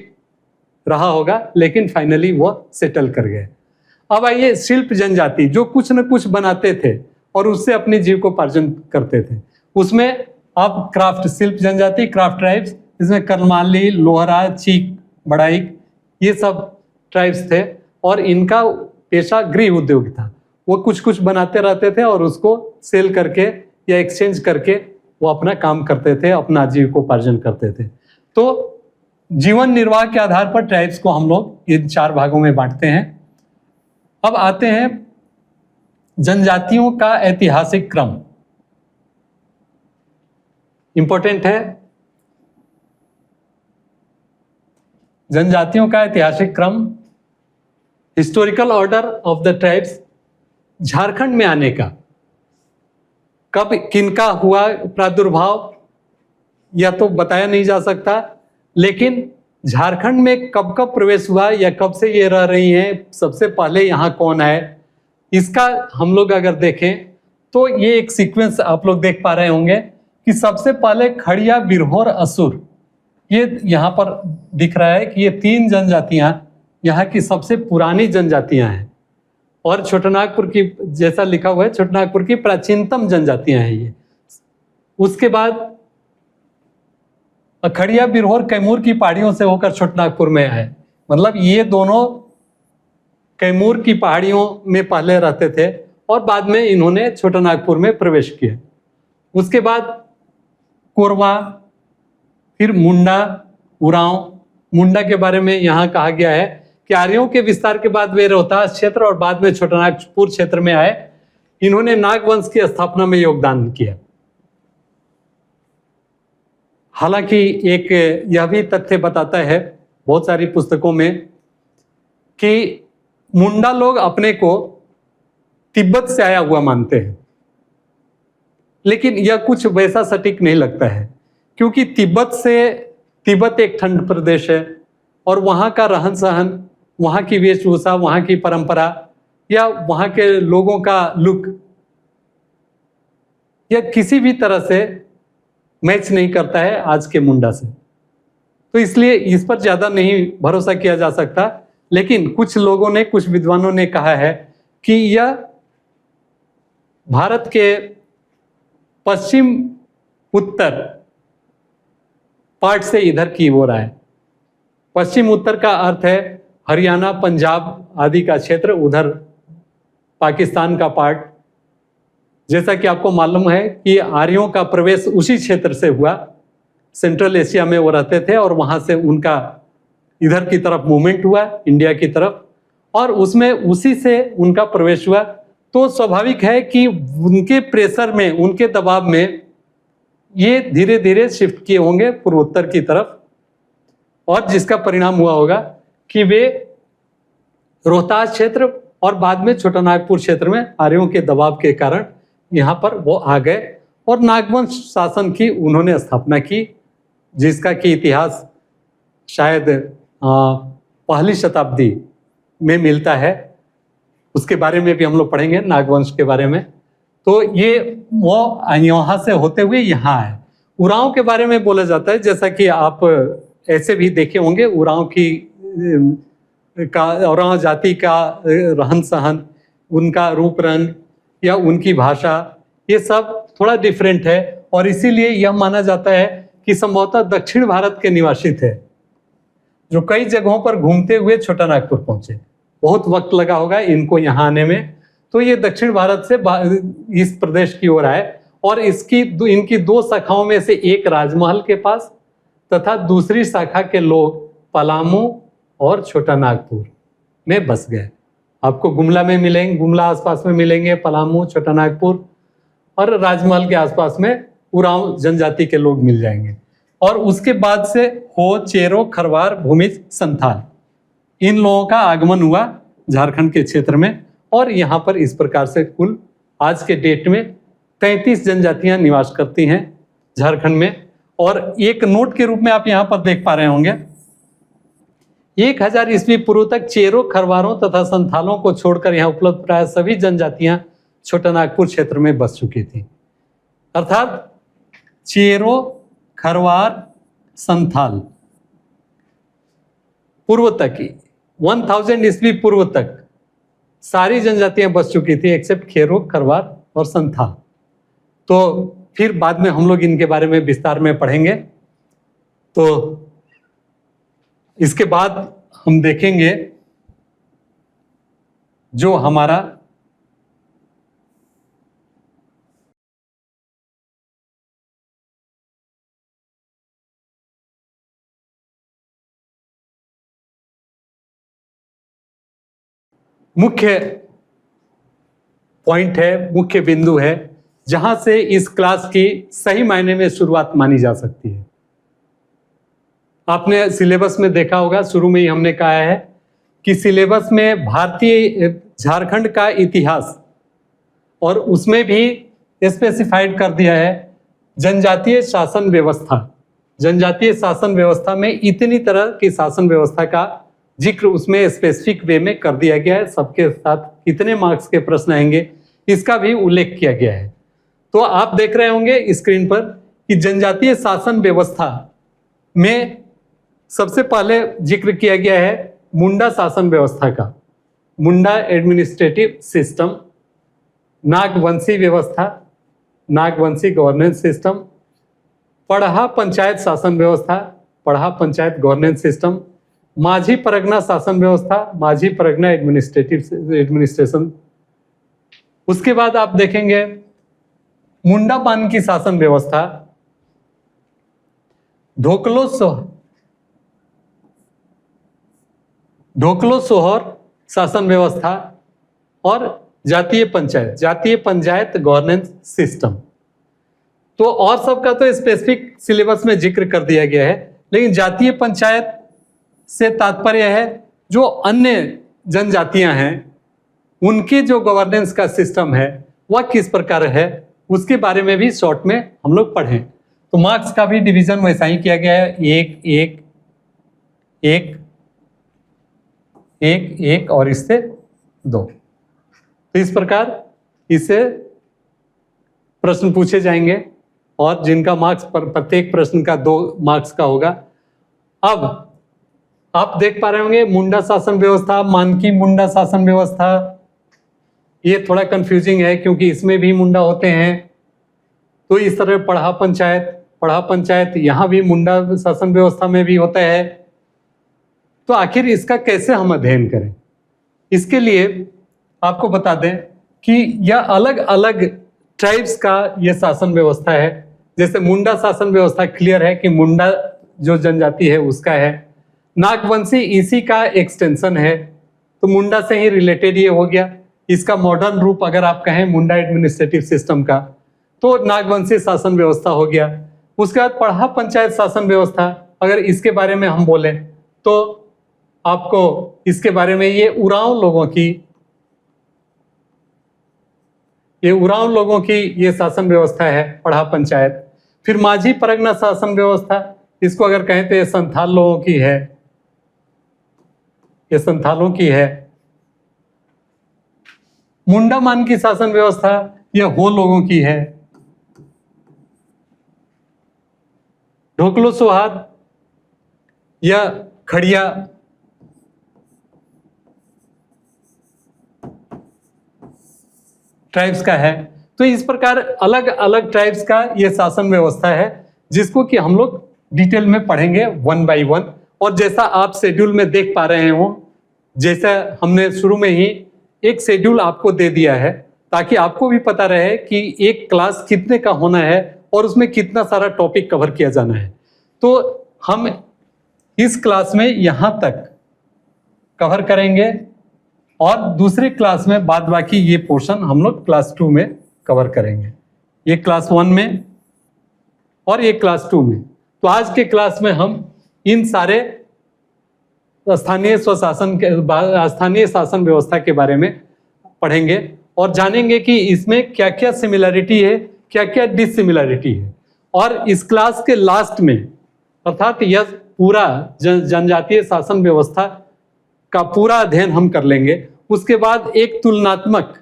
रहा होगा, लेकिन फाइनली वो सेटल कर गए। अब आइए शिल्प जनजाति, जो कुछ न कुछ बनाते थे और उससे अपने जीविकोपार्जन करते थे। उसमें अब क्राफ्ट, शिल्प जनजाति, क्राफ्ट ट्राइब्स, इसमें करमाली, लोहरा, चीक, बड़ाइक, ये सब ट्राइब्स थे और इनका पेशा गृह उद्योग था। वो कुछ कुछ बनाते रहते थे और उसको सेल करके या एक्सचेंज करके वो अपना काम करते थे, अपना जीविकोपार्जन करते थे। तो जीवन निर्वाह के आधार पर ट्राइब्स को हम लोग इन 4 भागों में बांटते हैं। अब आते हैं जनजातियों का ऐतिहासिक क्रम, इंपॉर्टेंट है। जनजातियों का ऐतिहासिक क्रम, historical order of the tribes. Jharkhand में आने का कब किनका हुआ प्रादुर्भाव या तो बताया नहीं जा सकता, लेकिन झारखंड में कब कब प्रवेश हुआ या कब से ये रह रही हैं, सबसे पहले यहाँ कौन आए, इसका हम लोग अगर देखें तो ये एक सीक्वेंस आप लोग देख पा रहे होंगे कि सबसे पहले खड़िया, बिरहोर, असुर, ये यहाँ पर दिख रहा है कि ये 3 जनजातियां यहाँ की सबसे पुरानी जनजातियां हैं और छोटानागपुर की, जैसा लिखा हुआ है, छोटानागपुर की प्राचीनतम जनजातियां हैं ये। उसके बाद खड़िया, बिरहोर कैमूर की पहाड़ियों से होकर छोटानागपुर में आए, मतलब ये दोनों कैमूर की पहाड़ियों में पहले रहते थे और बाद में इन्होंने छोटानागपुर में प्रवेश किया। उसके बाद कोरवा, फिर मुंडा, उरांव। मुंडा के बारे में यहाँ कहा गया है कि आर्यों के विस्तार के बाद वे रोहतास क्षेत्र और बाद में छोटानागपुर क्षेत्र में आए। इन्होंने नागवंश की स्थापना में योगदान किया। हालांकि एक यह भी तथ्य बताता है बहुत सारी पुस्तकों में कि मुंडा लोग अपने को तिब्बत से आया हुआ मानते हैं, लेकिन यह कुछ वैसा सटीक नहीं लगता है, क्योंकि तिब्बत एक ठंड प्रदेश है और वहाँ का रहन सहन, वहाँ की वेशभूषा, वहाँ की परंपरा या वहाँ के लोगों का लुक, यह किसी भी तरह से मैच नहीं करता है आज के मुंडा से। तो इसलिए इस पर ज़्यादा नहीं भरोसा किया जा सकता। लेकिन कुछ लोगों ने, कुछ विद्वानों ने कहा है कि यह भारत के पश्चिम उत्तर पार्ट से इधर की ओर आए। पश्चिम उत्तर का अर्थ है हरियाणा, पंजाब आदि का क्षेत्र, उधर पाकिस्तान का पार्ट। जैसा कि आपको मालूम है कि आर्यों का प्रवेश उसी क्षेत्र से हुआ, सेंट्रल एशिया में वो रहते थे और वहाँ से उनका इधर की तरफ मूवमेंट हुआ, इंडिया की तरफ, और उसमें उसी से उनका प्रवेश हुआ। तो स्वाभाविक है कि उनके प्रेशर में, उनके दबाव में ये धीरे धीरे शिफ्ट किए होंगे पूर्वोत्तर की तरफ, और जिसका परिणाम हुआ होगा कि वे रोहतास क्षेत्र और बाद में छोटानागपुर क्षेत्र में आर्यों के दबाव के कारण यहाँ पर वो आ गए और नागवंश शासन की उन्होंने स्थापना की, जिसका कि इतिहास शायद पहली शताब्दी में मिलता है। उसके बारे में भी हम लोग पढ़ेंगे, नागवंश के बारे में। तो ये वो यहाँ से होते हुए यहाँ आए। उरांव के बारे में बोला जाता है, जैसा कि आप ऐसे भी देखे होंगे, उरांव जाति का रहन सहन, उनका रूप रंग या उनकी भाषा, ये सब थोड़ा डिफरेंट है और इसीलिए यह माना जाता है कि संभवतः दक्षिण भारत के निवासी थे, जो कई जगहों पर घूमते हुए छोटानागपुर पहुंचे। बहुत वक्त लगा होगा इनको यहाँ आने में। तो ये दक्षिण भारत से इस प्रदेश की ओर आए और इनकी 2 शाखाओं में से एक राजमहल के पास तथा दूसरी शाखा के लोग पलामू और छोटानागपुर में बस गए। आपको गुमला में मिलेंगे, गुमला आसपास में मिलेंगे पलामू, छोटानागपुर, और राजमहल के आसपास में उरांव जनजाति के लोग मिल जाएंगे। और उसके बाद से हो, चेरो, खरवार, भूमिज, संथाल, इन लोगों का आगमन हुआ झारखंड के क्षेत्र में। और यहाँ पर इस प्रकार से कुल आज के डेट में 33 जनजातियां निवास करती हैं झारखंड में। और एक नोट के रूप में आप यहाँ पर देख पा रहे होंगे, 1000 ईस्वी पूर्व तक चेरो, खरवारों तथा संथालों को छोड़कर यहाँ उपलब्ध प्राय सभी जनजातियां छोटानागपुर क्षेत्र में बस चुकी थी। अर्थात चेरो, खरवार, संथाल पूर्व तक ही 1000 ईस्वी पूर्व तक सारी जनजातियां बस चुकी थी एक्सेप्ट खेरो, खरवार और संथाल। तो फिर बाद में हम लोग इनके बारे में विस्तार में पढ़ेंगे। तो इसके बाद हम देखेंगे जो हमारा मुख्य पॉइंट है, मुख्य बिंदु है, जहां से इस क्लास की सही मायने में शुरुआत मानी जा सकती है। आपने सिलेबस में देखा होगा, शुरू में ही हमने कहा है कि सिलेबस में भारतीय झारखंड का इतिहास और उसमें भी स्पेसिफाइड कर दिया है जनजातीय शासन व्यवस्था। जनजातीय शासन व्यवस्था में इतनी तरह की शासन व्यवस्था का जिक्र उसमें स्पेसिफिक वे में कर दिया गया है। सबके साथ कितने मार्क्स के प्रश्न आएंगे इसका भी उल्लेख किया गया है। तो आप देख रहे होंगे स्क्रीन पर कि जनजातीय शासन व्यवस्था में सबसे पहले जिक्र किया गया है मुंडा शासन व्यवस्था का, मुंडा एडमिनिस्ट्रेटिव सिस्टम, नागवंशी व्यवस्था, नागवंशी गवर्नेंस सिस्टम, पढ़ा पंचायत शासन व्यवस्था, पढ़ा पंचायत गवर्नेंस सिस्टम, माझी परगना शासन व्यवस्था, माझी परगना एडमिनिस्ट्रेशन। उसके बाद आप देखेंगे मुंडा पान की शासन व्यवस्था, ढोकलो सोहर शासन व्यवस्था और जातीय पंचायत गवर्नेंस सिस्टम। तो और सबका तो स्पेसिफिक सिलेबस में जिक्र कर दिया गया है, लेकिन जातीय पंचायत से तात्पर्य है जो अन्य जनजातियां हैं उनके जो गवर्नेंस का सिस्टम है वह किस प्रकार है उसके बारे में भी शॉर्ट में हम लोग पढ़ें। तो मार्क्स का भी डिवीजन वैसा ही किया गया है, एक एक एक एक एक और इससे 2। तो इस प्रकार इससे प्रश्न पूछे जाएंगे और जिनका मार्क्स प्रत्येक प्रश्न का 2 मार्क्स का होगा। अब आप देख पा रहे होंगे मुंडा शासन व्यवस्था, मानकी मुंडा शासन व्यवस्था, ये थोड़ा कंफ्यूजिंग है क्योंकि इसमें भी मुंडा होते हैं। तो इस तरह पढ़ा पंचायत यहाँ भी मुंडा शासन व्यवस्था में भी होता है। तो आखिर इसका कैसे हम अध्ययन करें, इसके लिए आपको बता दें कि यह अलग अलग ट्राइब्स का यह शासन व्यवस्था है। जैसे मुंडा शासन व्यवस्था क्लियर है कि मुंडा जो जनजाति है उसका है। नागवंशी इसी का एक्सटेंशन है, तो मुंडा से ही रिलेटेड ये हो गया। इसका मॉडर्न रूप अगर आप कहें मुंडा एडमिनिस्ट्रेटिव सिस्टम का, तो नागवंशी शासन व्यवस्था हो गया। उसके बाद पढ़ा पंचायत शासन व्यवस्था, अगर इसके बारे में हम बोलें तो आपको इसके बारे में ये उरांव लोगों की ये शासन व्यवस्था है पढ़ा पंचायत। फिर माझी परगना शासन व्यवस्था, इसको अगर कहें तो ये संथाल लोगों की है, ये संथालों की है। मुंडा मान की शासन व्यवस्था ये हो लोगों की है। ढोकलो सोहार या खड़िया ट्राइब्स का है। तो इस प्रकार अलग अलग ट्राइब्स का ये शासन व्यवस्था है जिसको कि हम लोग डिटेल में पढ़ेंगे 1 by 1। और जैसा आप शेड्यूल में देख पा रहे हो, जैसा हमने शुरू में ही एक शेड्यूल आपको दे दिया है ताकि आपको भी पता रहे कि एक क्लास कितने का होना है और उसमें कितना सारा टॉपिक कवर किया जाना है। तो हम इस क्लास में यहाँ तक कवर करेंगे और दूसरे क्लास में बाद बाकी ये पोर्शन हम लोग क्लास 2 में कवर करेंगे, ये क्लास 1 में और ये क्लास 2 में। तो आज के क्लास में हम इन सारे स्थानीय शासन व्यवस्था के बारे में पढ़ेंगे और जानेंगे कि इसमें क्या क्या सिमिलरिटी है, क्या क्या डिसिमिलरिटी है। और इस क्लास के लास्ट में अर्थात यह पूरा जनजातीय शासन व्यवस्था का पूरा अध्ययन हम कर लेंगे। उसके बाद एक तुलनात्मक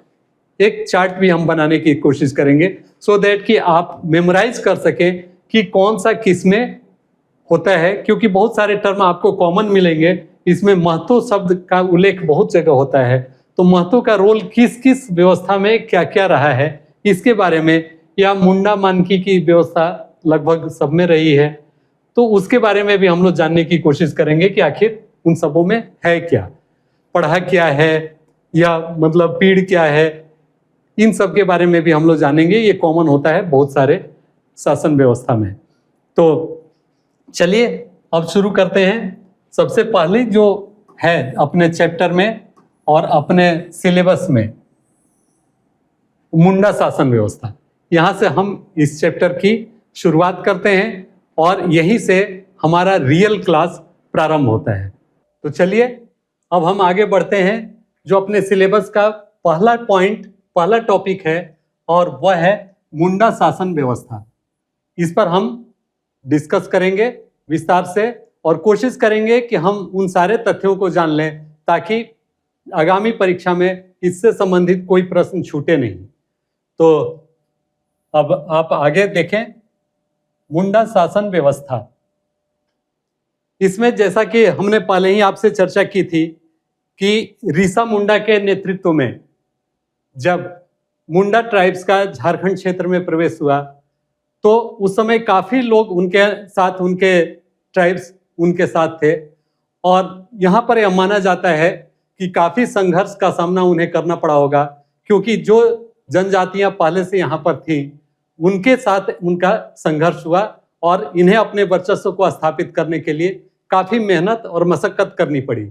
एक चार्ट भी हम बनाने की कोशिश करेंगे सो दैट कि आप मेमोराइज कर सकें कि कौन सा किस में होता है, क्योंकि बहुत सारे टर्म आपको कॉमन मिलेंगे। इसमें महतो शब्द का उल्लेख बहुत जगह होता है, तो महतो का रोल किस किस व्यवस्था में क्या क्या रहा है इसके बारे में, या मुंडा मानकी की व्यवस्था लगभग सब में रही है, तो उसके बारे में भी हम लोग जानने की कोशिश करेंगे कि आखिर उन सबों में है क्या, पढ़ा क्या है या मतलब पीढ़ क्या है, इन सब के बारे में भी हम लोग जानेंगे। ये कॉमन होता है बहुत सारे शासन व्यवस्था में। तो चलिए अब शुरू करते हैं। सबसे पहले जो है अपने चैप्टर में और अपने सिलेबस में मुंडा शासन व्यवस्था, यहाँ से हम इस चैप्टर की शुरुआत करते हैं और यहीं से हमारा रियल क्लास प्रारंभ होता है। तो चलिए अब हम आगे बढ़ते हैं। जो अपने सिलेबस का पहला टॉपिक है और वह है मुंडा शासन व्यवस्था। इस पर हम डिस्कस करेंगे विस्तार से और कोशिश करेंगे कि हम उन सारे तथ्यों को जान लें ताकि आगामी परीक्षा में इससे संबंधित कोई प्रश्न छूटे नहीं। तो अब आप आगे देखें, मुंडा शासन व्यवस्था। इसमें जैसा कि हमने पहले ही आपसे चर्चा की थी कि ऋषा मुंडा के नेतृत्व में जब मुंडा ट्राइब्स का झारखंड क्षेत्र में प्रवेश हुआ तो उस समय काफी लोग उनके साथ, उनके ट्राइब्स उनके साथ थे और यहाँ पर यह माना जाता है कि काफी संघर्ष का सामना उन्हें करना पड़ा होगा, क्योंकि जो जनजातियां पहले से यहाँ पर थी उनके साथ उनका संघर्ष हुआ और इन्हें अपने वर्चस्व को स्थापित करने के लिए काफी मेहनत और मशक्कत करनी पड़ी।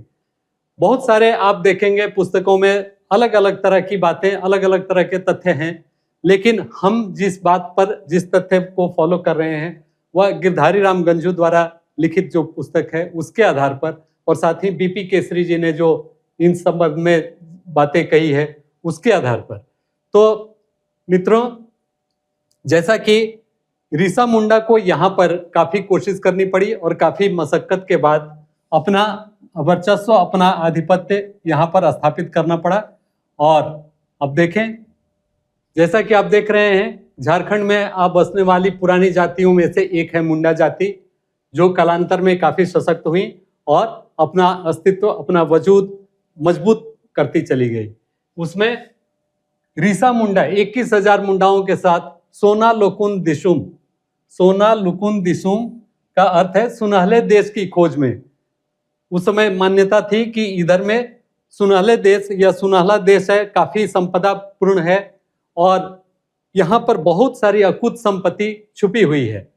बहुत सारे आप देखेंगे पुस्तकों में अलग अलग तरह की बातें, अलग अलग तरह के तथ्य हैं, लेकिन हम जिस बात पर, जिस तथ्य को फॉलो कर रहे हैं वह गिरधारी राम गंजू द्वारा लिखित जो पुस्तक है उसके आधार पर, और साथ ही बीपी केसरी जी ने जो इन संबंध में बातें कही है उसके आधार पर। तो मित्रों, जैसा कि ऋषा मुंडा को यहाँ पर काफी कोशिश करनी पड़ी और काफी मशक्कत के बाद अपना वर्चस्व, अपना आधिपत्य यहाँ पर स्थापित करना पड़ा। और अब देखें, जैसा कि आप देख रहे हैं, झारखंड में आप बसने वाली पुरानी जातियों में से एक है मुंडा जाति, जो कालांतर में काफी सशक्त हुई और अपना अस्तित्व, अपना वजूद मजबूत करती चली गई। उसमें ऋषा मुंडा 21,000 मुंडाओं के साथ सोना लुकुन दिसुम, सोना लुकुन दिसुम का अर्थ है सुनहले देश की खोज में। उस समय मान्यता थी कि इधर में सुनहले देश या सुनहला देश है, काफी संपदा पूर्ण है और यहाँ पर बहुत सारी अकुत संपत्ति छुपी हुई है,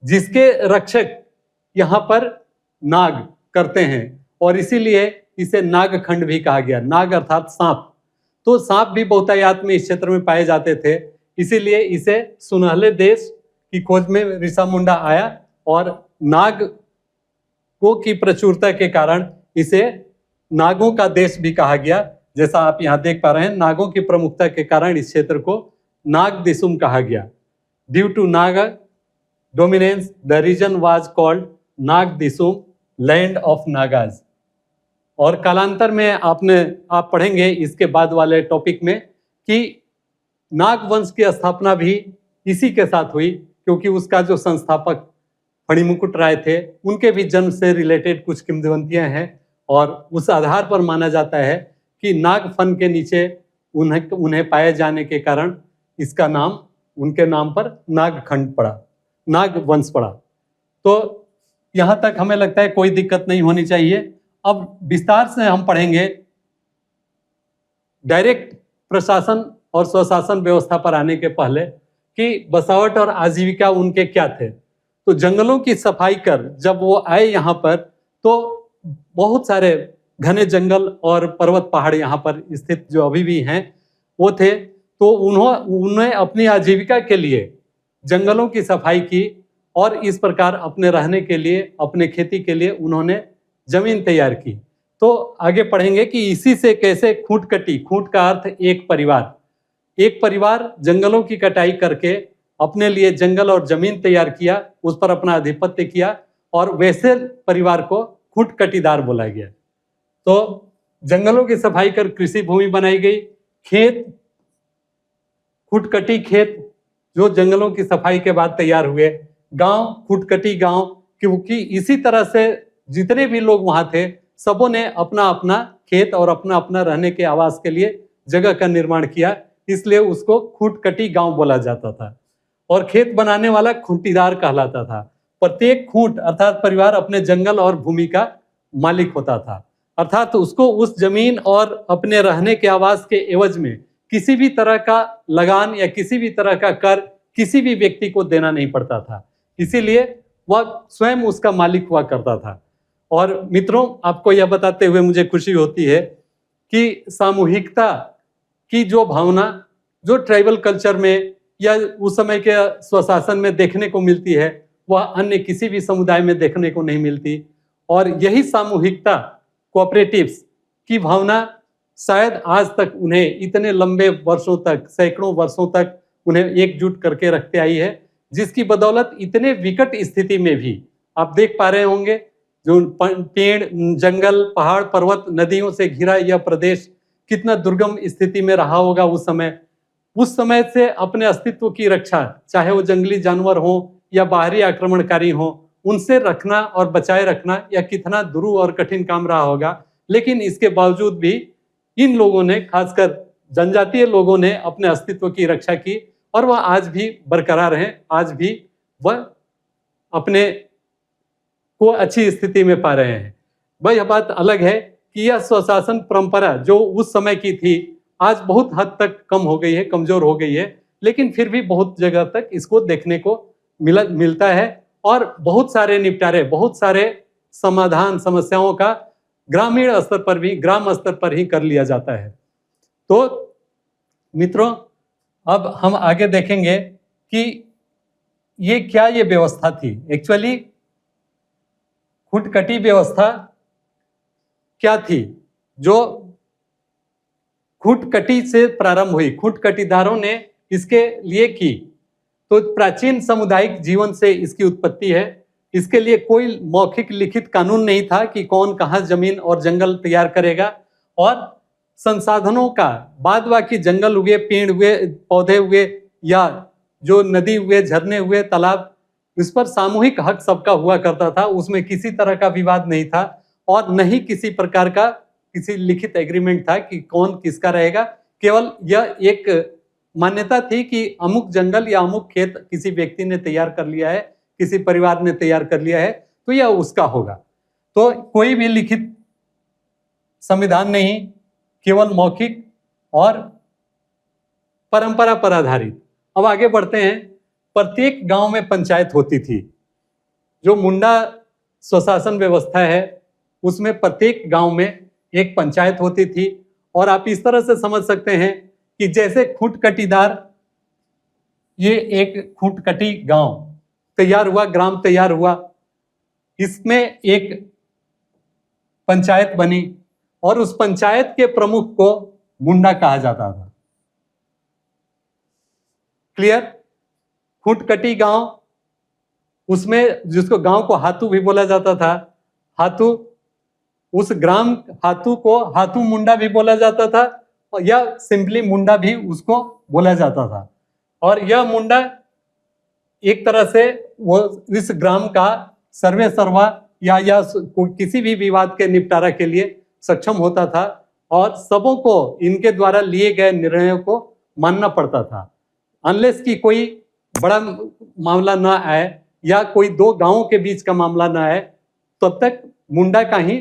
जिसके रक्षक यहाँ पर नाग करते हैं और इसीलिए इसे नागखंड भी कहा गया। नाग अर्थात सांप, तो सांप भी बहुतायत में इस क्षेत्र में पाए जाते थे, इसीलिए इसे सुनहले देश की खोज में ऋषा मुंडा आया और नागों की प्रचुरता के कारण इसे नागों का देश भी कहा गया। जैसा आप यहाँ देख पा रहे हैं, नागों की प्रमुखता के कारण इस क्षेत्र को नाग दिसुम कहा गया। Due to Nag dominance the region was called Nag Disum, land of Nagas. और कालांतर में आप पढ़ेंगे इसके बाद वाले टॉपिक में कि नाग वंश की स्थापना भी इसी के साथ हुई, क्योंकि उसका जो संस्थापक फणिमुकुट राय थे उनके भी जन्म से रिलेटेड कुछ किंवदंतियां हैं और उस आधार पर माना जाता है कि नाग फन के नीचे उन्हें पाए जाने के कारण इसका नाम, उनके नाम पर नागखंड पड़ा, नाग वंश पड़ा। तो यहाँ तक हमें लगता है कोई दिक्कत नहीं होनी चाहिए। अब विस्तार से हम पढ़ेंगे डायरेक्ट प्रशासन और स्वशासन व्यवस्था पर आने के पहले कि बसावट और आजीविका उनके क्या थे। तो जंगलों की सफाई कर जब वो आए यहाँ पर तो बहुत सारे घने जंगल और पर्वत पहाड़ यहाँ पर स्थित जो अभी भी हैं वो थे, तो उन्हें अपनी आजीविका के लिए जंगलों की सफाई की और इस प्रकार अपने रहने के लिए, अपने खेती के लिए उन्होंने जमीन तैयार की। तो आगे पढ़ेंगे कि इसी से कैसे खूंट कटी, खूंट का अर्थ एक परिवार, एक परिवार जंगलों की कटाई करके अपने लिए जंगल और जमीन तैयार किया, उस पर अपना आधिपत्य किया और वैसे परिवार को खूंट कटीदार बोला गया। तो जंगलों की सफाई कर कृषि भूमि बनाई गई, खेत, खूंटकटी खेत जो जंगलों की सफाई के बाद तैयार हुए, गांव, खूंटकटी गांव, क्योंकि इसी तरह से जितने भी लोग वहां थे सबों ने अपना अपना खेत और अपना अपना रहने के आवास के लिए जगह का निर्माण किया, इसलिए उसको खूंटकटी गांव बोला जाता था। और खेत बनाने वाला खूंटीदार कहलाता था। प्रत्येक खूंट अर्थात परिवार अपने जंगल और भूमि का मालिक होता था, अर्थात उसको उस जमीन और अपने रहने के आवास के एवज में किसी भी तरह का लगान या किसी भी तरह का कर किसी भी व्यक्ति को देना नहीं पड़ता था, इसीलिए वह स्वयं उसका मालिक हुआ करता था। और मित्रों, आपको यह बताते हुए मुझे खुशी होती है कि सामूहिकता की जो भावना जो ट्राइबल कल्चर में या उस समय के स्वशासन में देखने को मिलती है वह अन्य किसी भी समुदाय में देखने को नहीं मिलती। और यही सामूहिकता, कोऑपरेटिव्स की भावना शायद आज तक उन्हें इतने लंबे वर्षों तक, सैकड़ों वर्षों तक उन्हें एकजुट करके रखते आई है, जिसकी बदौलत इतने विकट स्थिति में भी आप देख पा रहे होंगे, जो पेड़, जंगल, पहाड़, पर्वत, नदियों से घिरा यह प्रदेश कितना दुर्गम स्थिति में रहा होगा उस समय। उस समय से अपने अस्तित्व की रक्षा, चाहे वो जंगली जानवर हो या बाहरी आक्रमणकारी हो, उनसे रखना और बचाए रखना यह कितना दुरूह और कठिन काम रहा होगा। लेकिन इसके बावजूद भी इन लोगों ने, खासकर जनजातीय लोगों ने, अपने अस्तित्व की रक्षा की और वह आज भी बरकरार हैं। आज भी वह अपने को अच्छी स्थिति में पा रहे हैं। वह यह बात अलग है कि यह स्वशासन परंपरा जो उस समय की थी, आज बहुत हद तक कम हो गई है, कमजोर हो गई है, लेकिन फिर भी बहुत जगह तक इसको देखने को मिलता है और बहुत सारे निपटारे, बहुत सारे समाधान समस्याओं का ग्रामीण स्तर पर भी, ग्राम स्तर पर ही कर लिया जाता है। तो मित्रों, अब हम आगे देखेंगे कि ये व्यवस्था थी। एक्चुअली खुटकटी व्यवस्था क्या थी, जो खुटकटी से प्रारंभ हुई, खुटकटीदारों ने इसके लिए की। तो प्राचीन सामुदायिक जीवन से इसकी उत्पत्ति है। इसके लिए कोई मौखिक लिखित कानून नहीं था कि कौन कहाँ जमीन और जंगल तैयार करेगा, और संसाधनों का बाद बाकी जंगल हुए, पेड़ हुए, पौधे हुए, या जो नदी हुए, झरने हुए, तालाब, इस पर सामूहिक हक सबका हुआ करता था। उसमें किसी तरह का विवाद नहीं था और न ही किसी प्रकार का किसी लिखित एग्रीमेंट था कि कौन किसका रहेगा। केवल यह एक मान्यता थी कि अमुक जंगल या अमुक खेत किसी व्यक्ति ने तैयार कर लिया है, किसी परिवार ने तैयार कर लिया है, तो यह उसका होगा। तो कोई भी लिखित संविधान नहीं, केवल मौखिक और परंपरा पर आधारित। अब आगे बढ़ते हैं। प्रत्येक गांव में पंचायत होती थी। जो मुंडा स्वशासन व्यवस्था है, उसमें प्रत्येक गांव में एक पंचायत होती थी। और आप इस तरह से समझ सकते हैं कि जैसे खुटकटीदार, ये एक खुटकटी गांव तैयार हुआ, ग्राम तैयार हुआ, इसमें एक पंचायत बनी और उस पंचायत के प्रमुख को मुंडा कहा जाता था। क्लियर? खुटकटी गांव, उसमें जिसको गांव को हाथू भी बोला जाता था, हाथू, उस ग्राम हाथू को हाथू मुंडा भी बोला जाता था, या सिंपली मुंडा भी उसको बोला जाता था। और यह मुंडा एक तरह से वो इस ग्राम का सर्वे सर्वा या किसी भी विवाद के निपटारा के लिए सक्षम होता था और सबों को इनके द्वारा लिए गए निर्णयों को मानना पड़ता था। अनलेस कि कोई बड़ा मामला ना आए या कोई दो गांवों के बीच का मामला ना आए, तब तक मुंडा का ही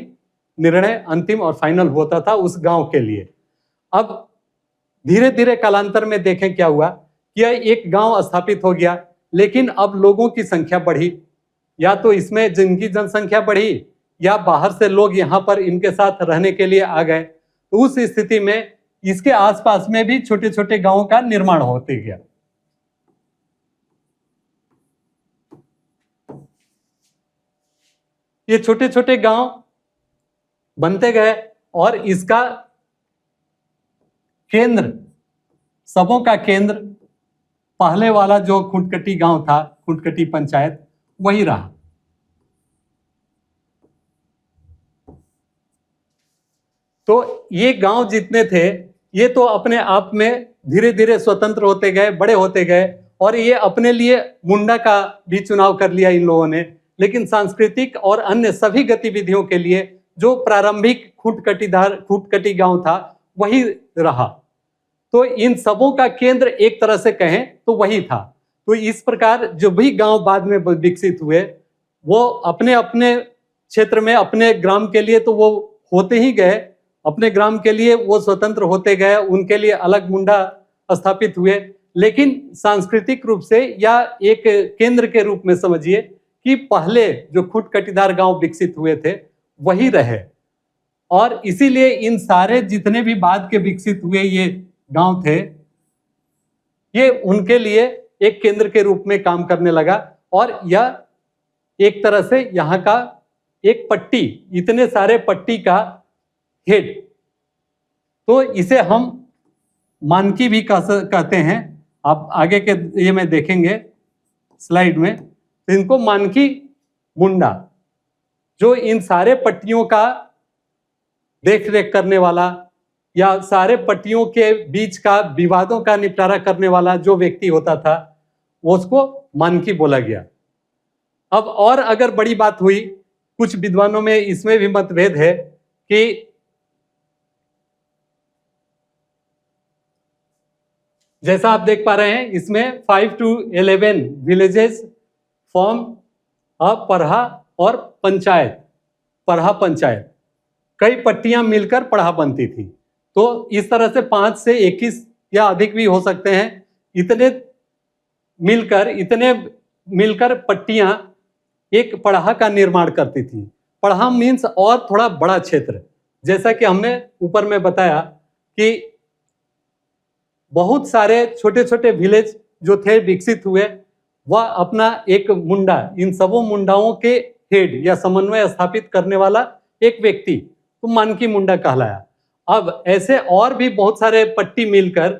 निर्णय अंतिम और फाइनल होता था उस गांव के लिए। अब धीरे धीरे कालांतर में देखें क्या हुआ कि एक गांव स्थापित हो गया, लेकिन अब लोगों की संख्या बढ़ी, या तो इसमें जिनकी जनसंख्या बढ़ी या बाहर से लोग यहाँ पर इनके साथ रहने के लिए आ गए। तो उस स्थिति में इसके आसपास में भी छोटे छोटे गांवों का निर्माण होते गया। ये छोटे छोटे गांव बनते गए और इसका केंद्र, सबों का केंद्र, पहले वाला जो खुटकटी गांव था, खुटकटी पंचायत, वही रहा। तो ये गांव जितने थे, ये तो अपने आप में धीरे धीरे स्वतंत्र होते गए, बड़े होते गए, और ये अपने लिए मुंडा का भी चुनाव कर लिया इन लोगों ने। लेकिन सांस्कृतिक और अन्य सभी गतिविधियों के लिए जो प्रारंभिक खुटकटी गांव था, वही रहा। तो इन सबों का केंद्र एक तरह से कहें तो वही था। तो इस प्रकार जो भी गांव बाद में विकसित हुए, वो अपने अपने क्षेत्र में, अपने ग्राम के लिए तो वो होते ही गए, अपने ग्राम के लिए वो स्वतंत्र होते गए, उनके लिए अलग मुंडा स्थापित हुए। लेकिन सांस्कृतिक रूप से या एक केंद्र के रूप में समझिए कि पहले जो खुटकटीदार गांव विकसित हुए थे वही रहे, और इसीलिए इन सारे जितने भी बाद के विकसित हुए ये गांव थे, ये उनके लिए एक केंद्र के रूप में काम करने लगा। और यह एक तरह से यहाँ का एक पट्टी, इतने सारे पट्टी का हेड, तो इसे हम मानकी भी कहते हैं। आप आगे के ये में देखेंगे स्लाइड में, तो इनको मानकी मुंडा, जो इन सारे पट्टियों का देख रेख करने वाला या सारे पट्टियों के बीच का विवादों का निपटारा करने वाला जो व्यक्ति होता था, उसको मानकी बोला गया। अब और अगर बड़ी बात हुई, कुछ विद्वानों में इसमें भी मतभेद है कि जैसा आप देख पा रहे हैं, इसमें 5 to 11 विलेजेस फॉर्म अ पढ़ा और पंचायत, पढ़ा पंचायत, कई पट्टियां मिलकर पढ़ा बनती थी। तो इस तरह से 5 से 21 या अधिक भी हो सकते हैं, इतने मिलकर पट्टियां एक पढ़ा का निर्माण करती थी। पढ़ा मीन्स और थोड़ा बड़ा क्षेत्र, जैसा कि हमने ऊपर में बताया कि बहुत सारे छोटे छोटे विलेज जो थे विकसित हुए, वह अपना एक मुंडा, इन सबों मुंडाओं के हेड या समन्वय स्थापित करने वाला एक व्यक्ति, तो मानकी मुंडा कहलाया। अब ऐसे और भी बहुत सारे पट्टी मिलकर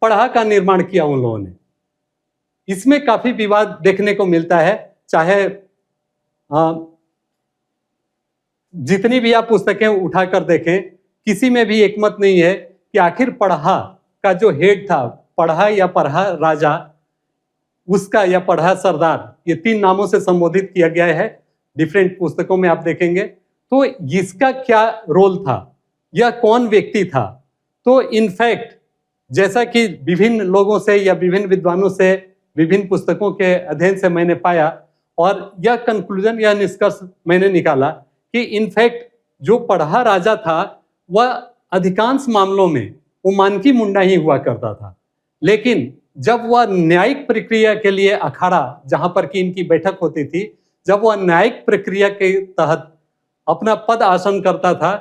पढ़ा का निर्माण किया उन लोगों ने। इसमें काफी विवाद देखने को मिलता है, चाहे जितनी भी आप पुस्तकें उठाकर देखें, किसी में भी एकमत नहीं है कि आखिर पढ़ा का जो हेड था, पढ़ा या पढ़ा राजा, उसका या पढ़ा सरदार, ये 3 नामों से संबोधित किया गया है डिफरेंट पुस्तकों में, आप देखेंगे। तो इसका क्या रोल था, यह कौन व्यक्ति था? तो इनफैक्ट जैसा कि विभिन्न लोगों से या विभिन्न विद्वानों से, विभिन्न पुस्तकों के अध्ययन से मैंने पाया, और यह कंक्लूजन, यह निष्कर्ष मैंने निकाला कि इनफैक्ट जो पढ़ा राजा था, वह अधिकांश मामलों में वो मानकी मुंडा ही हुआ करता था। लेकिन जब वह न्यायिक प्रक्रिया के लिए अखाड़ा, जहां पर कि इनकी बैठक होती थी, जब वह न्यायिक प्रक्रिया के तहत अपना पद आसन करता था,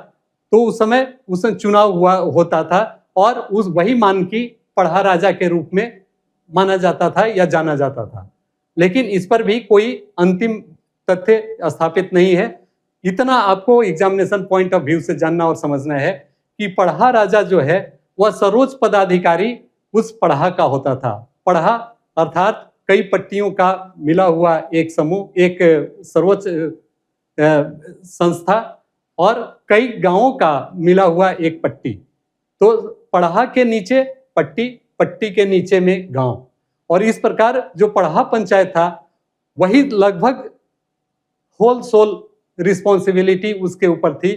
तो उस समय उसमें चुनाव होता था और उस वही मानकी पढ़ा राजा के रूप में माना जाता था या जाना जाता था। लेकिन इस पर भी कोई अंतिम तथ्य स्थापित नहीं है। इतना आपको एग्जामिनेशन पॉइंट ऑफ व्यू से जानना और समझना है कि पढ़ा राजा जो है, वह सर्वोच्च पदाधिकारी उस पढ़ा का होता था। पढ़ा अर्थात कई पट्टियों का मिला हुआ एक समूह, एक सर्वोच्च संस्था, और कई गांवों का मिला हुआ एक पट्टी। तो पढ़ा के नीचे पट्टी, पट्टी के नीचे में गांव, और इस प्रकार जो पढ़ा पंचायत था, वही लगभग होल सोल रिस्पॉन्सिबिलिटी उसके ऊपर थी।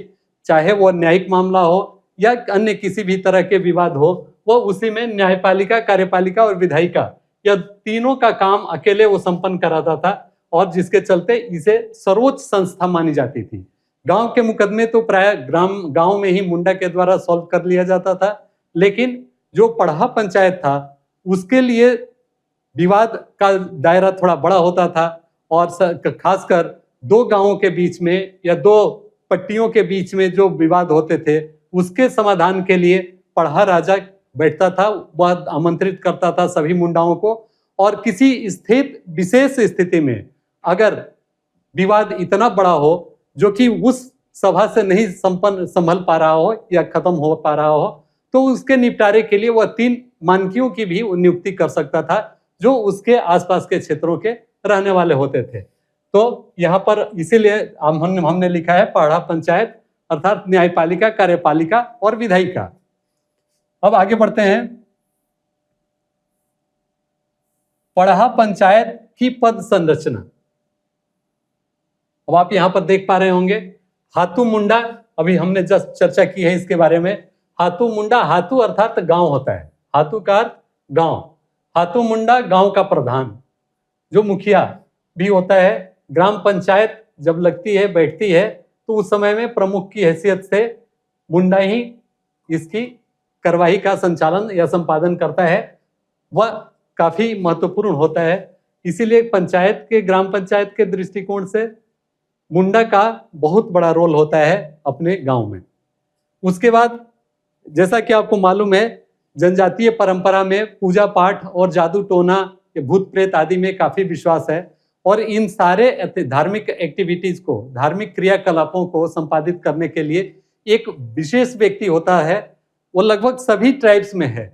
चाहे वो न्यायिक मामला हो या अन्य किसी भी तरह के विवाद हो, वो उसी में न्यायपालिका, कार्यपालिका और विधायिका, यह तीनों का काम अकेले वो संपन्न कराता था, और जिसके चलते इसे सर्वोच्च संस्था मानी जाती थी। गांव के मुकदमे तो प्राय गांव में ही मुंडा के द्वारा सॉल्व कर लिया जाता था, लेकिन जो पढ़ा पंचायत था, उसके लिए विवाद का दायरा थोड़ा बड़ा होता था, और खासकर 2 गांवों के बीच में या 2 पट्टियों के बीच में जो विवाद होते थे, उसके समाधान के लिए पढ़ा राजा बैठता था। वह आमंत्रित करता था सभी मुंडाओं को, और किसी विशेष स्थिति में अगर विवाद इतना बड़ा हो जो कि उस सभा से नहीं संभल पा रहा हो या खत्म हो पा रहा हो, तो उसके निपटारे के लिए वह 3 मानकियों की भी नियुक्ति कर सकता था, जो उसके आसपास के क्षेत्रों के रहने वाले होते थे। तो यहाँ पर इसीलिए हमने लिखा है पढ़ा पंचायत, अर्थात न्यायपालिका, कार्यपालिका और विधायिका। अब आगे बढ़ते हैं। पढ़ा पंचायत की पद संरचना। अब आप यहाँ पर देख पा रहे होंगे, हाथू मुंडा, अभी हमने जस्ट चर्चा की है इसके बारे में। हाथू मुंडा, हाथू अर्थात गांव होता है, हाथू का अर्थ गांव। हाथू मुंडा गांव का प्रधान, जो मुखिया भी होता है। ग्राम पंचायत जब लगती है, बैठती है, तो उस समय में प्रमुख की हैसियत से मुंडा ही इसकी कार्यवाही का संचालन या संपादन करता है। वह काफी महत्वपूर्ण होता है, इसीलिए ग्राम पंचायत के दृष्टिकोण से मुंडा का बहुत बड़ा रोल होता है अपने गांव में। उसके बाद जैसा कि आपको मालूम है, जनजातीय परंपरा में पूजा पाठ और जादू टोना, भूत प्रेत आदि में काफी विश्वास है, और इन सारे धार्मिक एक्टिविटीज को, धार्मिक क्रियाकलापों को संपादित करने के लिए एक विशेष व्यक्ति होता है। वो लगभग सभी ट्राइब्स में है,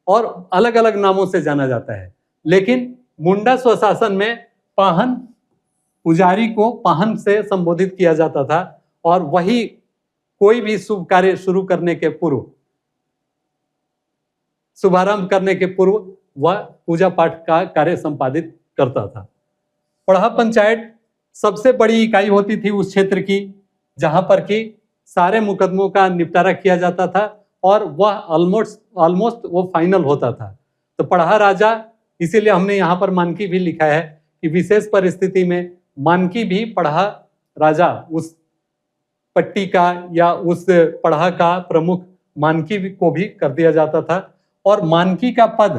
और अलग अलग नामों से जाना जाता है। लेकिन मुंडा स्वशासन में पाहन पुजारी को पाहन से संबोधित किया जाता था और वही कोई भी शुभ कार्य शुरू करने के पूर्व, शुभारंभ करने के पूर्व वह पूजा पाठ का कार्य संपादित करता था। पढ़ा पंचायत सबसे बड़ी इकाई होती थी उस क्षेत्र की, जहां पर कि सारे मुकदमों का निपटारा किया जाता था और वह ऑलमोस्ट वो फाइनल होता था। तो पढ़ा राजा, इसीलिए हमने यहाँ पर मानकी भी लिखा है कि विशेष परिस्थिति में मानकी भी पढ़ा राजा, उस पट्टी का या उस पढ़ा का प्रमुख मानकी को भी कर दिया जाता था। और मानकी का पद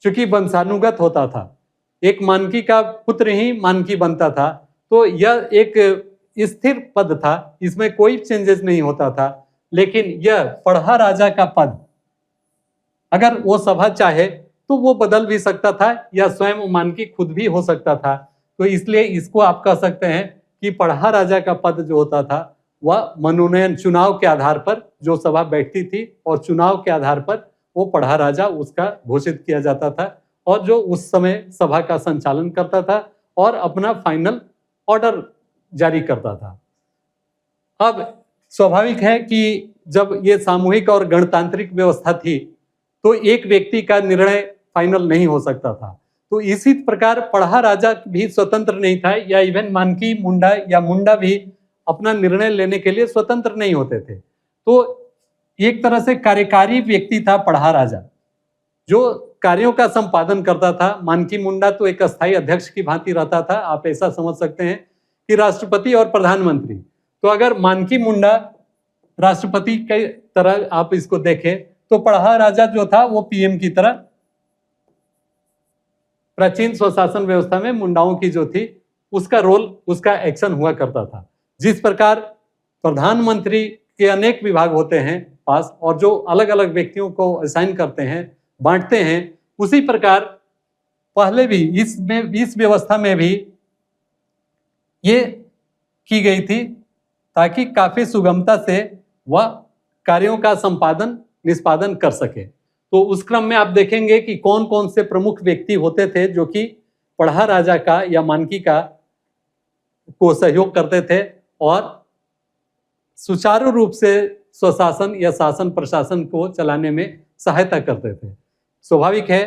चूंकि वंशानुगत होता था, एक मानकी का पुत्र ही मानकी बनता था, तो यह एक स्थिर पद था, इसमें कोई चेंजेस नहीं होता था। लेकिन यह पढ़ा राजा का पद अगर वो सभा चाहे तो वो बदल भी सकता था या स्वयं मानकी खुद भी हो सकता था। तो इसलिए इसको आप कह सकते हैं कि पढ़ा राजा का पद जो होता था वह मनोनयन, चुनाव के आधार पर जो सभा बैठती थी और चुनाव के आधार पर वो पढ़ा राजा उसका घोषित किया जाता था और जो उस समय सभा का संचालन करता था और अपना फाइनल ऑर्डर जारी करता था। अब स्वाभाविक है कि जब ये सामूहिक और गणतांत्रिक व्यवस्था थी तो एक व्यक्ति का निर्णय फाइनल नहीं हो सकता था। तो इसी प्रकार पढ़ा राजा भी स्वतंत्र नहीं था, या इवन मानकी, मुंडा या मुंडा भी अपना निर्णय लेने के लिए स्वतंत्र नहीं होते थे। तो एक तरह से कार्यकारी व्यक्ति था पढ़ा राजा, जो कार्यों का संपादन करता था। मानकी मुंडा तो एक अस्थायी अध्यक्ष की भांति रहता था। आप ऐसा समझ सकते हैं कि राष्ट्रपति और प्रधानमंत्री, तो अगर मानकी मुंडा राष्ट्रपति की तरह आप इसको देखें तो पढ़ा राजा जो था वो पीएम की तरह प्राचीन स्वशासन व्यवस्था में मुंडाओं की जो थी उसका रोल, उसका एक्शन हुआ करता था। जिस प्रकार प्रधानमंत्री के अनेक विभाग होते हैं पास और जो अलग अलग व्यक्तियों को असाइन करते हैं, बांटते हैं, उसी प्रकार पहले भी इस व्यवस्था में भी ये की गई थी ताकि काफी सुगमता से वह कार्यों का संपादन निष्पादन कर सके। तो उस क्रम में आप देखेंगे कि कौन कौन से प्रमुख व्यक्ति होते थे जो कि पढ़ा राजा का या मानकी का को सहयोग करते थे और सुचारू रूप से स्वशासन या शासन प्रशासन को चलाने में सहायता करते थे। स्वाभाविक है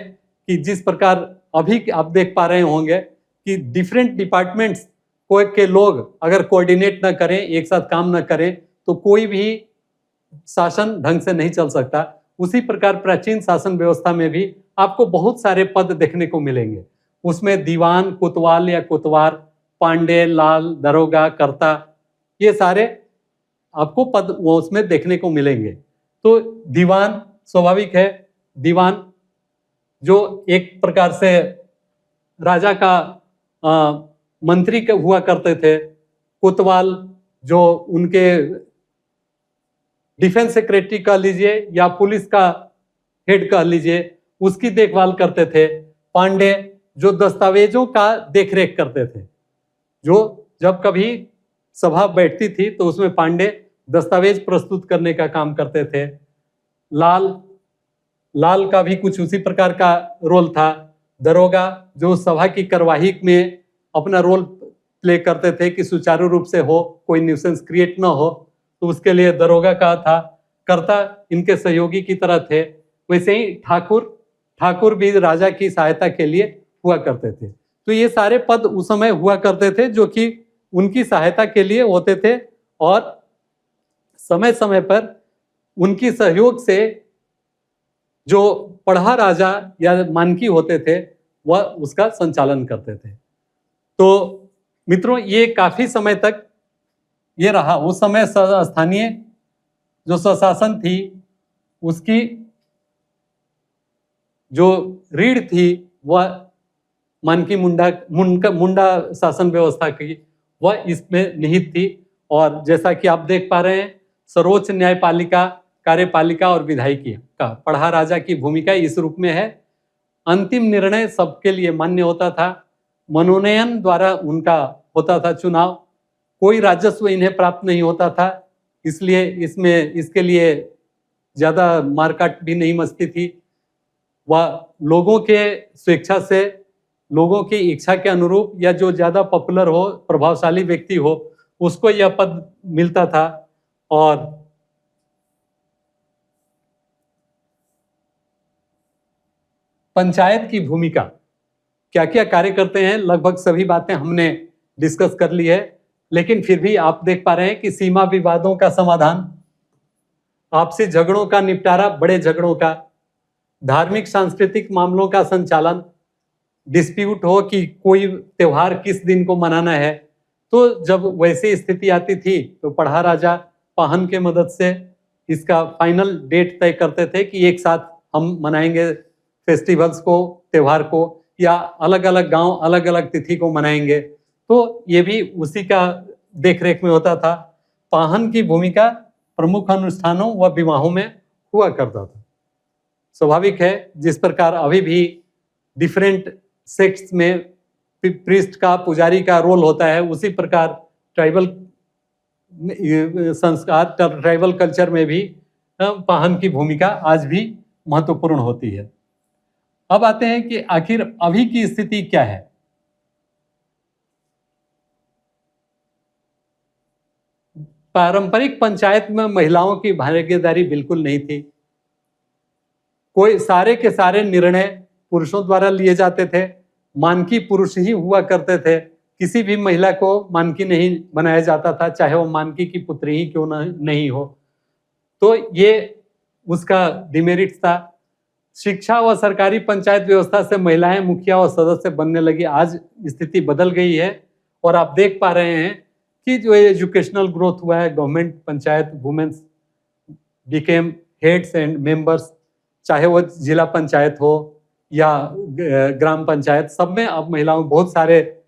कि जिस प्रकार अभी आप देख पा रहे होंगे कि डिफरेंट डिपार्टमेंट्स के लोग अगर कोऑर्डिनेट ना करें, एक साथ काम ना करें, तो कोई भी शासन ढंग से नहीं चल सकता। उसी प्रकार प्राचीन शासन व्यवस्था में भी आपको बहुत सारे पद देखने को मिलेंगे। उसमें दीवान, कोतवाल या कोतवार, पांडे, लाल, दरोगा, कर्ता, ये सारे आपको पद वो उसमें देखने को मिलेंगे। तो दीवान स्वाभाविक है, दीवान जो एक प्रकार से राजा का मंत्री के हुआ करते थे। कोतवाल जो उनके डिफेंस सेक्रेटरी कह लीजिए या पुलिस का हेड कह लीजिए, उसकी देखभाल करते थे। पांडे जो दस्तावेजों का देखरेख करते थे, जो जब कभी सभा बैठती थी तो उसमें पांडे दस्तावेज प्रस्तुत करने का काम करते थे। लाल का भी कुछ उसी प्रकार का रोल था। दरोगा जो सभा की कार्यवाही में अपना रोल प्ले करते थे कि सुचारू रूप से हो, कोई न्यूसेंस क्रिएट ना हो, तो उसके लिए दरोगा का था। कर्ता इनके सहयोगी की तरह थे। वैसे ही ठाकुर भी राजा की सहायता के लिए हुआ करते थे। तो ये सारे पद उस समय हुआ करते थे जो कि उनकी सहायता के लिए होते थे और समय समय पर उनकी सहयोग से जो पढ़ा राजा या मानकी होते थे वह उसका संचालन करते थे। तो मित्रों, ये काफी समय तक ये रहा। उस समय स्थानीय जो स्वशासन थी उसकी जो रीढ़ थी वह मानकी मुंडा शासन व्यवस्था की वह इसमें निहित थी। और जैसा कि आप देख पा रहे हैं, सर्वोच्च न्यायपालिका, कार्यपालिका और विधायिकी का पढ़ा राजा की भूमिका इस रूप में है। अंतिम निर्णय सबके लिए मान्य होता था। मनोनयन द्वारा उनका होता था चुनाव। कोई राजस्व इन्हें प्राप्त नहीं होता था, इसलिए इसके लिए ज़्यादा मारकाट भी नहीं मचती थी। वह लोगों के स्वेच्छा से, लोगों की इच्छा के अनुरूप या जो ज़्यादा पॉपुलर हो, प्रभावशाली व्यक्ति हो, उसको यह पद मिलता था। और पंचायत की भूमिका, क्या क्या कार्य करते हैं, लगभग सभी बातें हमने डिस्कस कर ली है। लेकिन फिर भी आप देख पा रहे हैं कि सीमा विवादों का समाधान, आपसी झगड़ों का निपटारा, बड़े झगड़ों का, धार्मिक सांस्कृतिक मामलों का संचालन, डिस्प्यूट हो कि कोई त्योहार किस दिन को मनाना है, तो जब वैसी स्थिति आती थी तो पढ़ा राजा पाहन के मदद से इसका फाइनल डेट तय करते थे कि एक साथ हम मनाएंगे फेस्टिवल्स को, त्योहार को, या अलग अलग गांव अलग अलग तिथि को मनाएंगे। तो ये भी उसी का देखरेख में होता था। पाहन की भूमिका प्रमुख अनुष्ठानों व विवाहों में हुआ करता था। स्वाभाविक है, जिस प्रकार अभी भी डिफरेंट सेक्ट्स में प्रीस्ट का, पुजारी का रोल होता है, उसी प्रकार ट्राइबल संस्कार, ट्राइबल कल्चर में भी पाहन की भूमिका आज भी महत्वपूर्ण होती है। अब आते हैं कि आखिर अभी की स्थिति क्या है। पारंपरिक पंचायत में महिलाओं की भागीदारी बिल्कुल नहीं थी। कोई सारे के सारे निर्णय पुरुषों द्वारा लिए जाते थे। मानकी पुरुष ही हुआ करते थे। किसी भी महिला को मानकी नहीं बनाया जाता था, चाहे वो मानकी की पुत्री ही क्यों नहीं हो। तो ये उसका डिमेरिट्स था। शिक्षा व सरकारी पंचायत व्यवस्था से महिलाएं मुखिया और सदस्य बनने लगी। आज स्थिति बदल गई है और आप देख पा रहे हैं कि जो एजुकेशनल ग्रोथ हुआ है, government panchayat women's became heads and members, चाहे वो जिला पंचायत हो या ग्राम पंचायत, सब में अब महिलाओं, बहुत सारे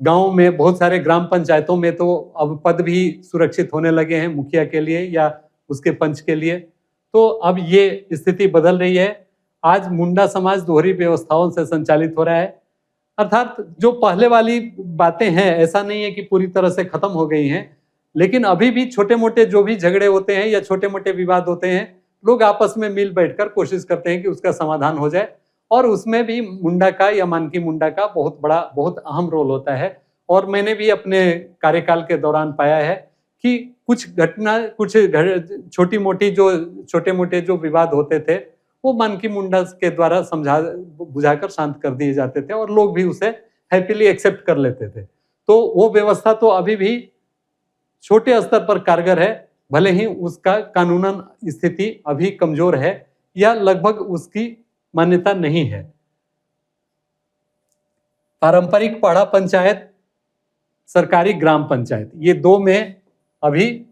गांव में, बहुत सारे ग्राम पंचायतों में तो अब पद भी सुरक्षित होने लगे हैं मुखिया के लिए या उसके पंच के लिए। तो अब ये स्थिति बदल रही है। आज मुंडा समाज दोहरी व्यवस्थाओं से संचालित हो रहा है। अर्थात जो पहले वाली बातें हैं, ऐसा नहीं है कि पूरी तरह से खत्म हो गई हैं, लेकिन अभी भी छोटे मोटे जो भी झगड़े होते हैं या छोटे मोटे विवाद होते हैं, लोग आपस में मिल बैठकर कोशिश करते हैं कि उसका समाधान हो जाए। और उसमें भी मुंडा का या मानकी मुंडा का बहुत बड़ा, बहुत अहम रोल होता है। और मैंने भी अपने कार्यकाल के दौरान पाया है कि कुछ घटना, कुछ छोटी मोटी जो छोटे मोटे जो विवाद होते थे, वो मानकी मुंडा के द्वारा समझा बुझाकर शांत कर दिए जाते थे और लोग भी उसे हैप्पीली एक्सेप्ट कर लेते थे। तो वो व्यवस्था तो अभी भी छोटे स्तर पर कारगर है, भले ही उसका कानूनन स्थिति अभी कमजोर है या लगभग उसकी मान्यता नहीं है। पारंपरिक पाड़ा पंचायत, सरकारी ग्राम पंचायत, ये दो में अभी,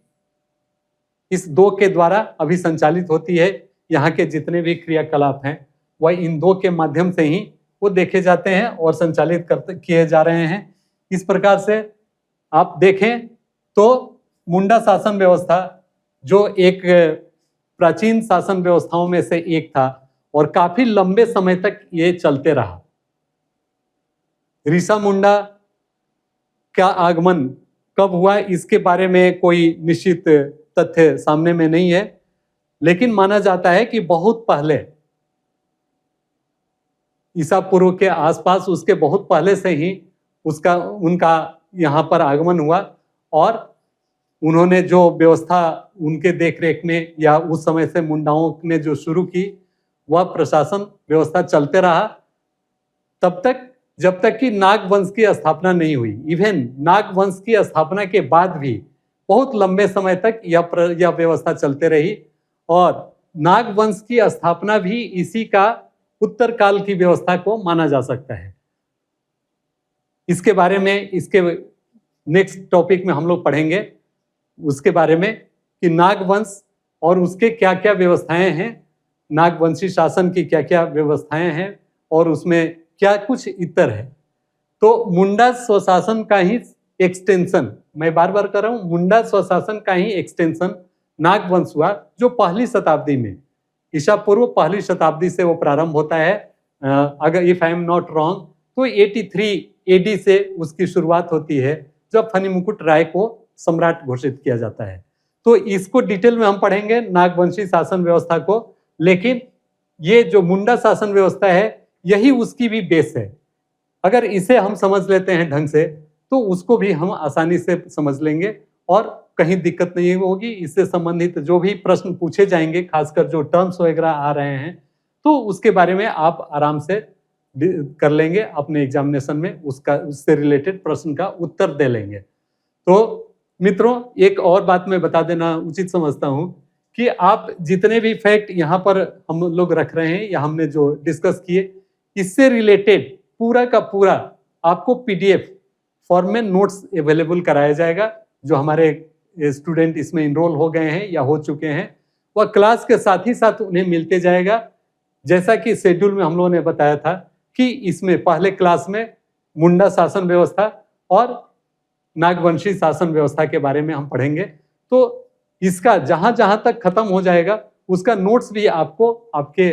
इस दो के द्वारा अभी संचालित होती है। यहाँ के जितने भी क्रियाकलाप हैं वह इन दो के माध्यम से ही वो देखे जाते हैं और संचालित किए जा रहे हैं। इस प्रकार से आप देखें तो मुंडा शासन व्यवस्था जो एक प्राचीन शासन व्यवस्थाओं में से एक था और काफी लंबे समय तक ये चलते रहा। ऋषा मुंडा का आगमन कब हुआ, इसके बारे में कोई निश्चित तथ्य सामने में नहीं है, लेकिन माना जाता है कि बहुत पहले, ईसा पूर्व के आसपास, उसके बहुत पहले से ही उनका यहाँ पर आगमन हुआ और उन्होंने जो व्यवस्था उनके देखरेख में या उस समय से मुंडाओं ने जो शुरू की, वह प्रशासन व्यवस्था चलते रहा तब तक, जब तक कि नाग वंश की स्थापना नहीं हुई। इवन नाग वंश की स्थापना के बाद भी बहुत लंबे समय तक यह व्यवस्था चलते रही और नाग वंश की स्थापना भी इसी का उत्तर काल की व्यवस्था को माना जा सकता है। इसके बारे में, इसके नेक्स्ट टॉपिक में हम लोग पढ़ेंगे उसके बारे में कि नाग वंश और उसके क्या क्या व्यवस्थाएं हैं, नागवंशी शासन की क्या क्या व्यवस्थाएं हैं और उसमें क्या कुछ इतर है। तो मुंडा स्वशासन का ही एक्सटेंशन, मैं बार बार कर रहा हूं, मुंडा स्वशासन का ही एक्सटेंशन नागवंश हुआ, जो पहली शताब्दी में, ईसा पूर्व पहली शताब्दी से वो प्रारंभ होता है। अगर if I am not wrong तो 83 AD से उसकी शुरुआत होती है, जब फनी मुकुट राय को सम्राट घोषित किया जाता है। तो इसको डिटेल में हम पढ़ेंगे नागवंशी शासन व्यवस्था को। लेकिन ये जो मुंडा शासन व्यवस्था है यही उसकी भी बेस है। अगर इसे हम समझ लेते हैं ढंग से तो उसको भी हम आसानी से समझ लेंगे और कहीं दिक्कत नहीं होगी। इससे संबंधित जो भी प्रश्न पूछे जाएंगे, खासकर जो टर्म्स वगैरह आ रहे हैं, तो उसके बारे में आप आराम से कर लेंगे अपने एग्जामिनेशन में, उससे रिलेटेड प्रश्न का उत्तर दे लेंगे। तो मित्रों, एक और बात मैं बता देना उचित समझता हूं कि आप जितने भी फैक्ट यहाँ पर हम लोग रख रहे हैं या हमने जो डिस्कस किए, इससे रिलेटेड पूरा का पूरा आपको पीडीएफ फॉर्म में नोट्स अवेलेबल कराया जाएगा। जो हमारे स्टूडेंट इसमें इनरोल हो गए हैं या हो चुके हैं, वह क्लास के साथ ही साथ उन्हें मिलते जाएगा। जैसा कि शेड्यूल में हम लोगों ने बताया था कि इसमें पहले क्लास में मुंडा शासन व्यवस्था और नागवंशी शासन व्यवस्था के बारे में हम पढ़ेंगे। तो इसका जहां जहां तक खत्म हो जाएगा उसका नोट्स भी आपको आपके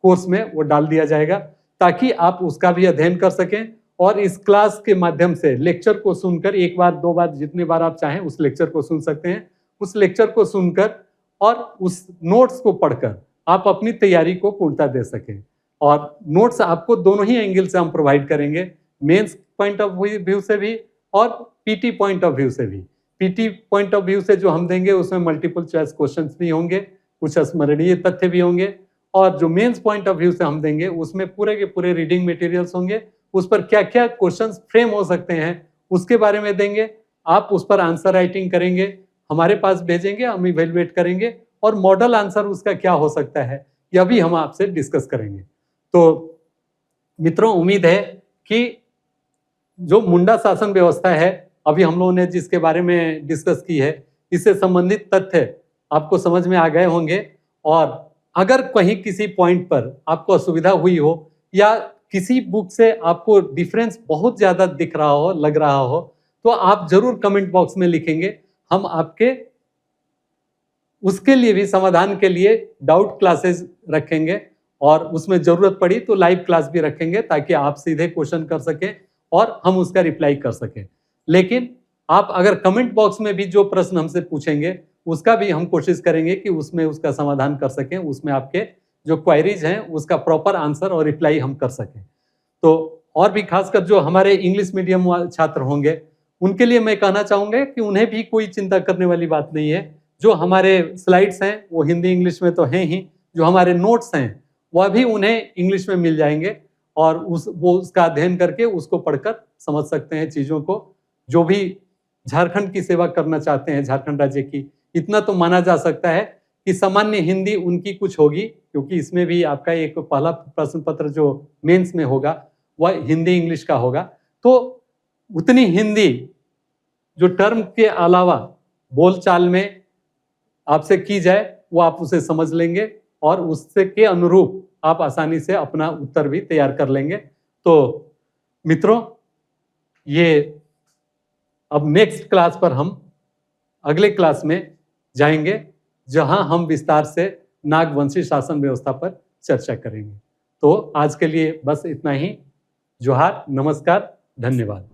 कोर्स में वो डाल दिया जाएगा, ताकि आप उसका भी अध्ययन कर सकें और इस क्लास के माध्यम से लेक्चर को सुनकर एक बार दो बार जितनी बार आप चाहें उस लेक्चर को सुन सकते हैं। उस लेक्चर को सुनकर और उस नोट्स को पढ़कर आप अपनी तैयारी को पूर्णता दे सकें। और नोट्स आपको दोनों ही एंगल से हम प्रोवाइड करेंगे, मेंस पॉइंट ऑफ व्यू से भी और पीटी पॉइंट ऑफ व्यू से भी। पीटी पॉइंट ऑफ व्यू से जो हम देंगे उसमें मल्टीपल चॉइस क्वेश्चंस भी होंगे, कुछ स्मरणीय तथ्य भी होंगे, और जो मेंस पॉइंट ऑफ व्यू से हम देंगे उसमें पूरे के पूरे रीडिंग मटेरियल्स होंगे। उस पर क्या क्या क्वेश्चंस फ्रेम हो सकते हैं उसके बारे में देंगे। आप उस पर आंसर राइटिंग करेंगे, हमारे पास भेजेंगे, हम इवेलुएट करेंगे और मॉडल आंसर उसका क्या हो सकता है यह भी हम आपसे डिस्कस करेंगे। तो मित्रों, उम्मीद है कि जो मुंडा शासन व्यवस्था है अभी हम लोगों ने जिसके बारे में डिस्कस की है, इससे संबंधित तथ्य आपको समझ में आ गए होंगे। और अगर कहीं किसी पॉइंट पर आपको असुविधा हुई हो या किसी बुक से आपको डिफरेंस बहुत ज्यादा दिख रहा हो, लग रहा हो, तो आप जरूर कमेंट बॉक्स में लिखेंगे। हम आपके उसके लिए भी समाधान के लिए डाउट क्लासेस रखेंगे और उसमें जरूरत पड़ी तो लाइव क्लास भी रखेंगे, ताकि आप सीधे क्वेश्चन कर सकें और हम उसका रिप्लाई कर सकें। लेकिन आप अगर कमेंट बॉक्स में भी जो प्रश्न हमसे पूछेंगे उसका भी हम कोशिश करेंगे कि उसमें उसका समाधान कर सकें, उसमें आपके जो क्वेरीज हैं उसका प्रॉपर आंसर और रिप्लाई हम कर सकें। तो और भी खासकर जो हमारे इंग्लिश मीडियम छात्र होंगे उनके लिए मैं कहना चाहूँगा कि उन्हें भी कोई चिंता करने वाली बात नहीं है। जो हमारे स्लाइड्स हैं वो हिंदी इंग्लिश में तो हैं ही, जो हमारे नोट्स हैं वह भी उन्हें इंग्लिश में मिल जाएंगे और वो उसका अध्ययन करके उसको पढ़कर समझ सकते हैं चीज़ों को। जो भी झारखंड की सेवा करना चाहते हैं, झारखंड राज्य की, इतना तो माना जा सकता है कि सामान्य हिंदी उनकी कुछ होगी, क्योंकि इसमें भी आपका एक पहला प्रश्न पत्र जो मेंस में होगा वह हिंदी इंग्लिश का होगा। तो उतनी हिंदी जो टर्म के अलावा बोलचाल में आपसे की जाए वो आप उसे समझ लेंगे और उससे के अनुरूप आप आसानी से अपना उत्तर भी तैयार कर लेंगे। तो मित्रों, ये अब नेक्स्ट क्लास पर हम अगले क्लास में जाएंगे, जहां हम विस्तार से नागवंशी शासन व्यवस्था पर चर्चा करेंगे। तो आज के लिए बस इतना ही। जोहार, नमस्कार, धन्यवाद।